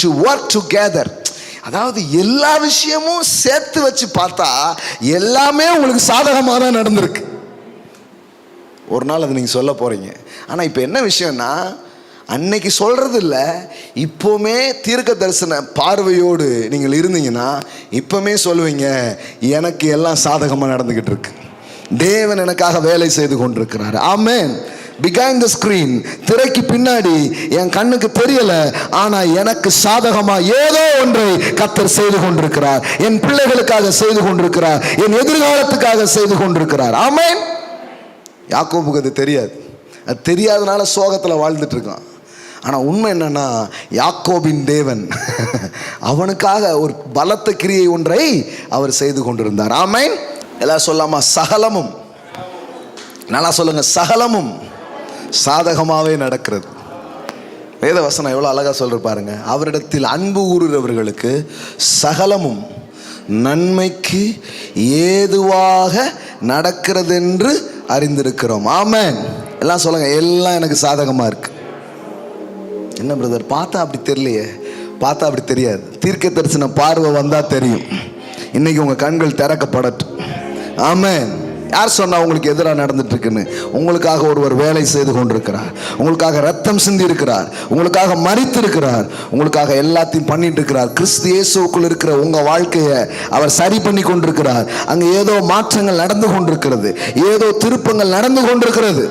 to work together. அதாவது எல்லா விஷயமும் சேர்த்து வச்சு பார்த்தா எல்லாமே உங்களுக்கு சாதகமாக தான் நடந்திருக்கு. ஒரு நாள் அது நீங்கள் சொல்ல போகிறீங்க. ஆனால் இப்போ என்ன விஷயம்னா, அன்னைக்கு சொல்கிறது இல்லை, இப்போவுமே தீர்க்க தரிசன பார்வையோடு நீங்கள் இருந்தீங்கன்னா இப்போவுமே சொல்லுவீங்க, எனக்கு எல்லாம் சாதகமாக நடந்துக்கிட்டு இருக்கு, தேவன் எனக்காக வேலை செய்து கொண்டிருக்கிறார். ஆமென். பிஹைண்ட் த ஸ்கிரீன், திரைக்கு பின்னாடி என் கண்ணுக்கு தெரியல, ஆனா எனக்கு சாதகமா ஏதோ ஒன்றை கர்த்தர் செய்து கொண்டிருக்கிறார், என் பிள்ளைகளுக்காக செய்து கொண்டிருக்கிறார், என் எதிர்காலத்துக்காக செய்து கொண்டிருக்கிறார். ஆமென். யாக்கோபுக்கு அது தெரியாது, அது தெரியாதனால சோகத்தில் வாழ்ந்துட்டு இருக்கான். ஆனால் உண்மை என்னன்னா, யாக்கோபின் தேவன் அவனுக்காக ஒரு பலத்த கிரியை ஒன்றை அவர் செய்து கொண்டிருந்தார். ஆமென். எல்லாம் சொல்லாமா? சகலமும், நல்லா சொல்லுங்க, சகலமும் சாதகமாகவே நடக்கிறது. வேத வசனம் எவ்வளோ அழகாக சொல்ற பாருங்க. அவரிடத்தில் அன்பு கூறுகிறவர்களுக்கு சகலமும் நன்மைக்கு ஏதுவாக நடக்கிறது என்று அறிந்திருக்கிறோம். ஆமென். எல்லாம் சொல்லுங்க, எல்லாம் எனக்கு சாதகமாக இருக்கு. என்ன பிரதர், பார்த்தா அப்படி தெரியலையே? பார்த்தா அப்படி தெரியாது. தீர்க்க தரிசன பார்வை வந்தால் தெரியும். இன்னைக்கு உங்கள் கண்கள் திறக்கப்படட்டும். ஆமென். யார் சொன்னா உங்களுக்கு எதிராக நடந்துட்டு இருக்குன்னு? உங்களுக்காக ஒருவர் வேலை செய்து கொண்டிருக்கிறார். உங்களுக்காக ரத்தம் சிந்தி இருக்கிறார். உங்களுக்காக மரித்து இருக்கிறார். உங்களுக்காக எல்லாத்தையும் பண்ணிட்டு இருக்கிறார். கிறிஸ்து இயேசுக்குள் இருக்கிற உங்க வாழ்க்கையை அவர் சரி பண்ணி கொண்டிருக்கிறார். அங்கே ஏதோ மாற்றங்கள் நடந்து கொண்டிருக்கிறது. ஏதோ திருப்பங்கள் நடந்து கொண்டிருக்கிறது.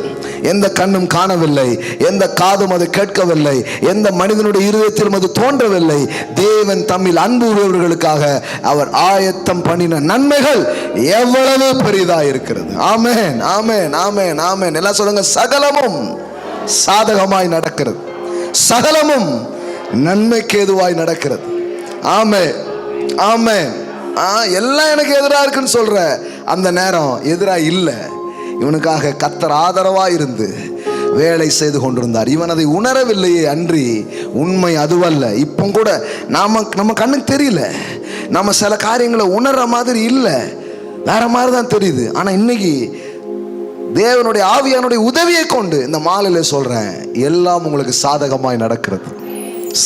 எந்த கண்ணும் காணவில்லை, எந்த காதும் அது கேட்கவில்லை, எந்த மனிதனுடைய இருதயத்திலும் அது தோன்றவில்லை. தேவன் தம்மில் அன்பு உடையவர்களுக்காக அவர் ஆயத்தம் பண்ணின நன்மைகள் எவ்வளவு பெரிதா இருக்கிறது. ஆமென், ஆமென், ஆமென், ஆமென். எல்லாம் சொல்லுங்க, சகலமும் சாதகமாய் நடக்கிறது. சகலமும் நன்மைக்கு ஏதுவாய் நடக்கிறது. ஆமென், ஆமென். எல்லாம் எனக்கு எதிராக இருக்குன்னு சொல்ற அந்த நேரம் எதிராக இல்லை. இவனுக்காக கர்த்தர் ஆதரவாக இருந்து வேலை செய்து கொண்டிருந்தார். இவன் அதை உணரவில்லையே அன்றி உண்மை அதுவல்ல. இப்போ கூட நம்ம கண்ணுக்கு தெரியல, நம்ம சில காரியங்களை உணர்ற மாதிரி இல்லை, வேற மாதிரி தான் தெரியுது. ஆனால் இன்னைக்கு தேவனுடைய ஆவியானுடைய உதவியை கொண்டு இந்த மாலையில சொல்றேன், எல்லாம் உங்களுக்கு சாதகமாய் நடக்கிறது.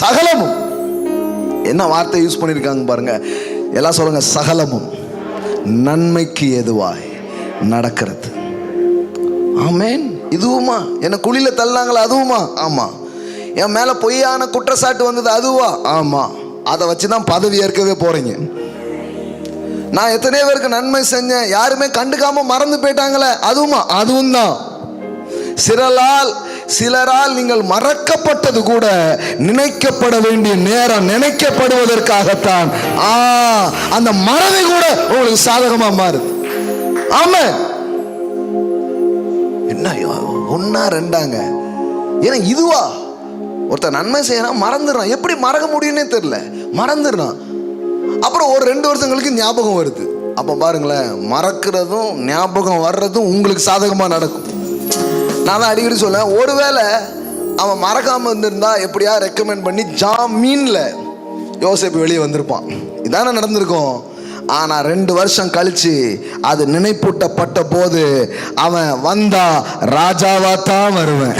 சகலமும், என்ன வார்த்தை யூஸ் பண்ணியிருக்காங்க பாருங்க. எல்லாம் சொல்லுங்க, சகலமும் நன்மைக்கு ஏதுவாய் நடக்கிறது. ஆமென். இதுவுமா? என்ன குழியில தள்ளாங்களா? அதுவுமா? ஆமா. என் மேல பொய்யான குற்றச்சாட்டு வந்தது அதுவா? ஆமா. அதை வச்சுதான் பதவி ஏற்கவே போறீங்க. நான் எத்தனை பேருக்கு நன்மை செஞ்சேன், யாருமே கண்டுக்காம மறந்து போயிட்டாங்களே, அதுவுமா? அதுவும் தான். சிலரால் நீங்கள் மறக்கப்பட்டது கூட நினைக்கப்பட வேண்டிய நேரம் நினைக்கப்படுவதற்காகத்தான். அந்த மறதி கூட உங்களுக்கு சாதகமா மாறுது. ஆமா. என்ன ஒன்னா ரெண்டாங்க? ஏன்னா இதுவா? ஒருத்தர் நன்மை செய்யறான், மறந்துடுறான். எப்படி மறக்க முடியும்னே தெரியல, மறந்துடுறான். அப்புறம் ஒரு 2 வருஷங்களுக்கு ஞாபகம் வருது. அப்ப பாருங்களேன், மறக்கிறதும் ஞாபகம் வர்றதும் உங்களுக்கு சாதகமா நடக்கும். நான் தான் அடிக்கடி சொல்லேன், ஒருவேளை அவன் மறக்காம இருந்திருந்தா எப்படியா ரெக்கமெண்ட் பண்ணி ஜாமீன்ல யோசேப்பு வெளியே வந்திருப்பான். இதானே நடந்திருக்கும். ஆனா 2 வருஷம் கழிச்சு அது நினைப்பூட்டப்பட்ட போது அவன் வந்தா ராஜாவா தான் வருவேன்,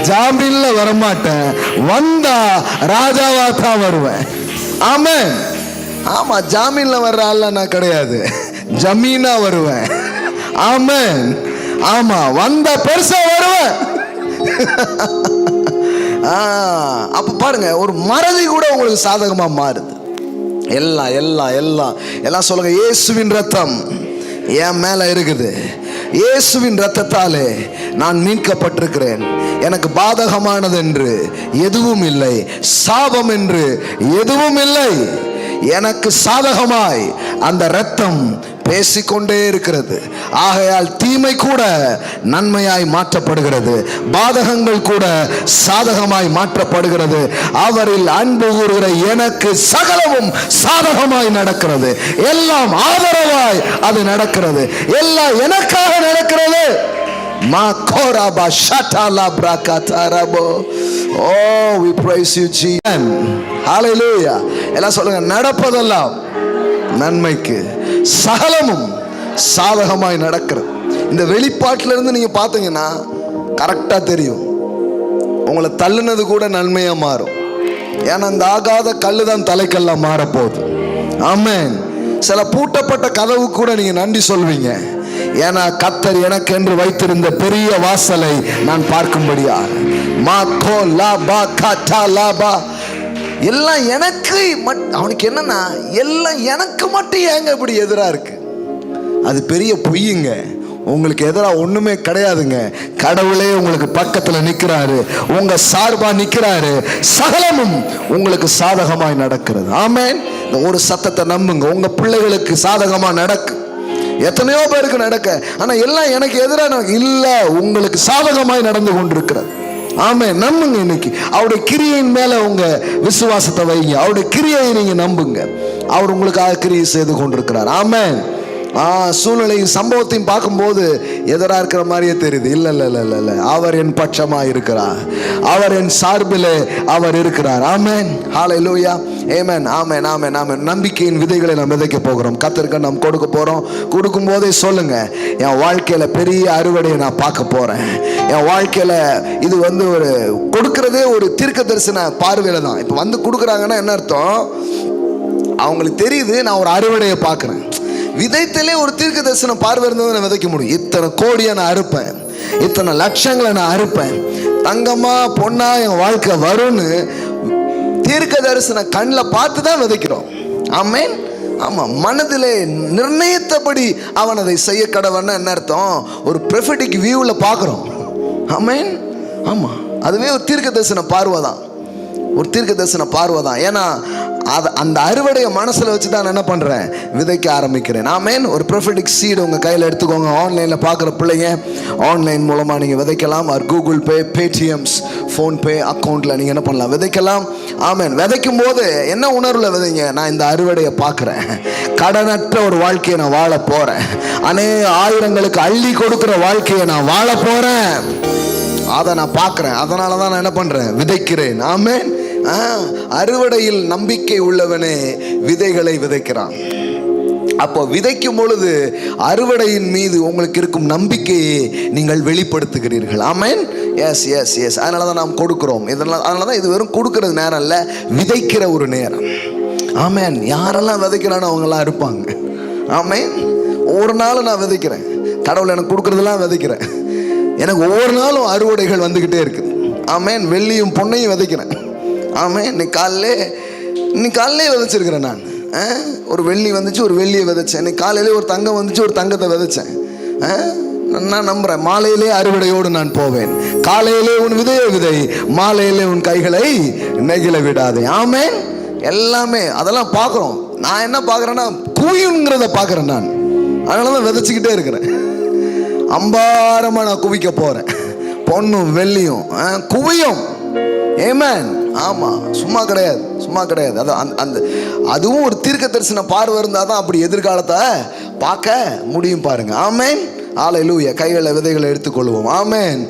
ஜாமீன்ல வரமாட்டேன், வந்தா ராஜாவா தான் வருவேன். ஆமென். ஆமா, ஜாமீன்ல வர்ற ஆள் நான் கிடையாது, ஜமீனா வருவேன். ஆமென். ஆமா, வந்த பெருசா வருவேன். அப்ப பாருங்க, ஒரு மறதி கூட உங்களுக்கு சாதகமா மாறுது. எல்லாம் எல்லாம் எல்லாம் எல்லாம் சொல்லுங்க, இயேசுவின் ரத்தம் என் மேல இருக்குது. இயேசுவின் ரத்தத்தாலே நான் மீட்கப்பட்டிருக்கிறேன். எனக்கு பாதகமானது என்று எதுவும் இல்லை, சாபம் என்று எதுவும் இல்லை. எனக்கு சாதகமாய் அந்த ரத்தம் பேசிக்கொண்டே இருக்கிறது. ஆகையால் தீமை கூட நன்மையாய் மாற்றப்படுகிறது, பாதகங்கள் கூட சாதகமாய் மாற்றப்படுகிறது. அவரில் அன்பு கூறுகிற எனக்கு சகலமும் சாதகமாய் நடக்கிறது. எல்லாம் ஆதரவாய் அது நடக்கிறது. எல்லாம் எனக்காக நடக்கிறது. Oh, we praise you, Jesus. Hallelujah. எல்லாம் சொல்லுங்க, நடப்பதெல்லாம் நன்மைக்கு, சகலமும் சாதகமாய் நடக்கிறது. இந்த வெளிப்பாட்டில இருந்து நீங்க பாத்தீங்கன்னா கரெக்டா தெரியும், உங்களை தள்ளுனது கூட நன்மையா மாறும். ஏன்னா அந்த ஆகாத கல்லு தான் தலைக்கல்லா மாறப்போகுது. ஆமென். சில பூட்டப்பட்ட கதவு கூட நீங்க நன்றி சொல்வீங்க. ஏன்னா கர்த்தர் எனக்கு என்று வைத்திருந்த பெரிய வாசலை நான் பார்க்கும்படியா. எல்லாம் எனக்கு, அவனுக்கு என்னன்னா எல்லாம் எனக்கு மட்டும் ஏங்க இப்படி எதிரா இருக்கு? அது பெரிய பொய்யுங்க. உங்களுக்கு எதிராக ஒண்ணுமே கிடையாதுங்க. கடவுளே உங்களுக்கு பக்கத்துல நிக்கிறாரு, உங்க சார்பா நிக்கிறாரு. சகலமும் உங்களுக்கு சாதகமாய் நடக்கிறது. ஆமென். இந்த ஒரு சத்தத்தை நம்புங்க, உங்க பிள்ளைகளுக்கு சாதகமா நடக்கு. எத்தனையோ பேருக்கு நடக்க, ஆனா எல்லாம் எனக்கு எதிராக இல்ல, உங்களுக்கு சாதகமாய் நடந்து கொண்டிருக்கிறது. ஆமென். நம்புங்க. இன்னைக்கு அவருடைய கிரியையின் மேல உங்க விசுவாசத்தை வைங்க. அவருடைய கிரியையை நீங்க நம்புங்க. அவர் உங்களுக்காக கிரியை செய்து கொண்டிருக்கிறார். ஆமென். சூழ்நிலையும் சம்பவத்தையும் பார்க்கும்போது எதிரா இருக்கிற மாதிரியே தெரியுது. இல்ல இல்ல இல்ல இல்ல இல்ல, அவர் என் பட்சமா இருக்கிறார். அவர் என் சார்பில் அவர் இருக்கிறார். ஆமென். ஹல்லேலூயா. ஆமென். ஆமென். ஆமென். ஆமென். நம்பிக்கையின் விதைகளை நாம் விதைக்க போகிறோம். கர்த்தருக்கு நாம் கொடுக்க போறோம். கொடுக்கும் போதே சொல்லுங்க, என் வாழ்க்கையில பெரிய அறுவடையை நான் பார்க்க போறேன். என் வாழ்க்கையில இது ஒரு கொடுக்கறதே ஒரு தீர்க்க தரிசன பார்வையில தான். இப்ப கொடுக்குறாங்கன்னா என்ன அர்த்தம்? அவங்களுக்கு தெரியுது நான் ஒரு அறுவடையை பார்க்கிறேன். விதைத்தலே ஒரு தீர்க்க தரிசன பார்வை இருந்ததை நான் விதைக்க முடியும். இத்தனை கோடியை நான் அறுப்பேன், இத்தனை லட்சங்களை நான் அறுப்பேன், தங்கமா பொண்ணா என் வாழ்க்கை வரும்னு தீர்க்க தரிசன கண்ணில் பார்த்து தான் விதைக்கிறோம். ஆமென். ஆமா, மனதிலே நிர்ணயித்தபடி அவன் அதை செய்ய கடவன்னு என்ன அர்த்தம்? ஒரு ப்ரொஃபெட்டிக் வியூல பார்க்கிறோம். ஆமென். ஆமா, அதுவே ஒரு தீர்க்க தரிசன பார்வை தான். ஒரு தீர்க்க தரிசன பார்வை தான். ஏன்னா அந்த அறுவடையை மனசுல வச்சு தான் என்ன பண்றேன்? விதைக்க ஆரம்பிக்கிறேன். ஆமென். ஒரு ப்ரொஃபெட்டிக் சீடு உங்க கையில எடுத்துக்கோங்க. ஆன்லைன்ல பார்க்குற பிள்ளைங்க ஆன்லைன் மூலமா நீங்க விதைக்கலாம். கூகுள் பே, பேடிஎம்ஸ், ஃபோன்பே அக்கௌண்ட்ல நீங்க என்ன பண்ணலாம்? விதைக்கலாம். ஆமென். விதைக்கும் போது என்ன உணர்வுல விதைங்க? நான் இந்த அறுவடையை பார்க்கிறேன். கடனற்ற ஒரு வாழ்க்கையை நான் வாழ போறேன். அநேக ஆயிரங்களுக்கு அள்ளி கொடுக்கிற வாழ்க்கையை நான் வாழ போறேன். அதை நான் பார்க்கிறேன். அதனால தான் நான் என்ன பண்றேன்? விதைக்கிறேன். ஆமென். அறுவடையில் நம்பிக்கை உள்ளவனே விதைகளை விதைக்கிறான். அப்போ விதைக்கும் பொழுது அறுவடையின் மீது உங்களுக்கு இருக்கும் நம்பிக்கையை நீங்கள் வெளிப்படுத்துகிறீர்கள். ஆமென். Yes yes yes. அதனால தான் நாம் கொடுக்கிறோம். அதனால தான் இது வெறும் கொடுக்கறது நேரம் இல்லை, விதைக்கிற ஒரு நேரம். ஆமென். யாரெல்லாம் விதைக்கிறானோ அவங்கெல்லாம் இருப்பாங்க. ஆமென். ஒவ்வொரு நாளும் நான் விதைக்கிறேன். கடவுள் எனக்கு கொடுக்கறதெல்லாம் விதைக்கிறேன். எனக்கு ஒவ்வொரு நாளும் அறுவடைகள் வந்துக்கிட்டே இருக்குது. ஆமென். வெள்ளியும் பொன்னையும் விதைக்கிறேன். ஆமென். இன்னைக்கு காலையிலே விதைச்சிருக்கிறேன். நான் ஒரு வெள்ளி வந்துச்சு, ஒரு வெள்ளியை விதைச்சேன். இன்னைக்கு காலையிலே ஒரு தங்கம் வந்துச்சு, ஒரு தங்கத்தை விதைச்சேன். நான் நம்புறேன், மாலையிலே அறுவடையோடு நான் போவேன். காலையிலே உன் விதையை விதை, மாலையிலே உன் கைகளை நெகிழ விடாதே. ஆமென். எல்லாமே அதெல்லாம் பார்க்குறோம். நான் என்ன பார்க்குறேன்னா குவியுங்கிறத பார்க்குறேன். நான் அதனால தான் விதைச்சிக்கிட்டே இருக்கிறேன். அம்பாரமாக நான் குவிக்க போகிறேன். பொண்ணும் வெள்ளியும் குவியும். ஆமென். ஆமா, சும்மா கிடையாது, சும்மா கிடையாது. அதான் அதுவும் ஒரு தீர்க்க தரிசன பார்வை இருந்தால் தான் அப்படி எதிர்காலத்தை பார்க்க முடியும். பாருங்க. ஆமென். ஹல்லேலூயா. கைகளை விதைகளை எடுத்துக்கொள்வோம். ஆமென்.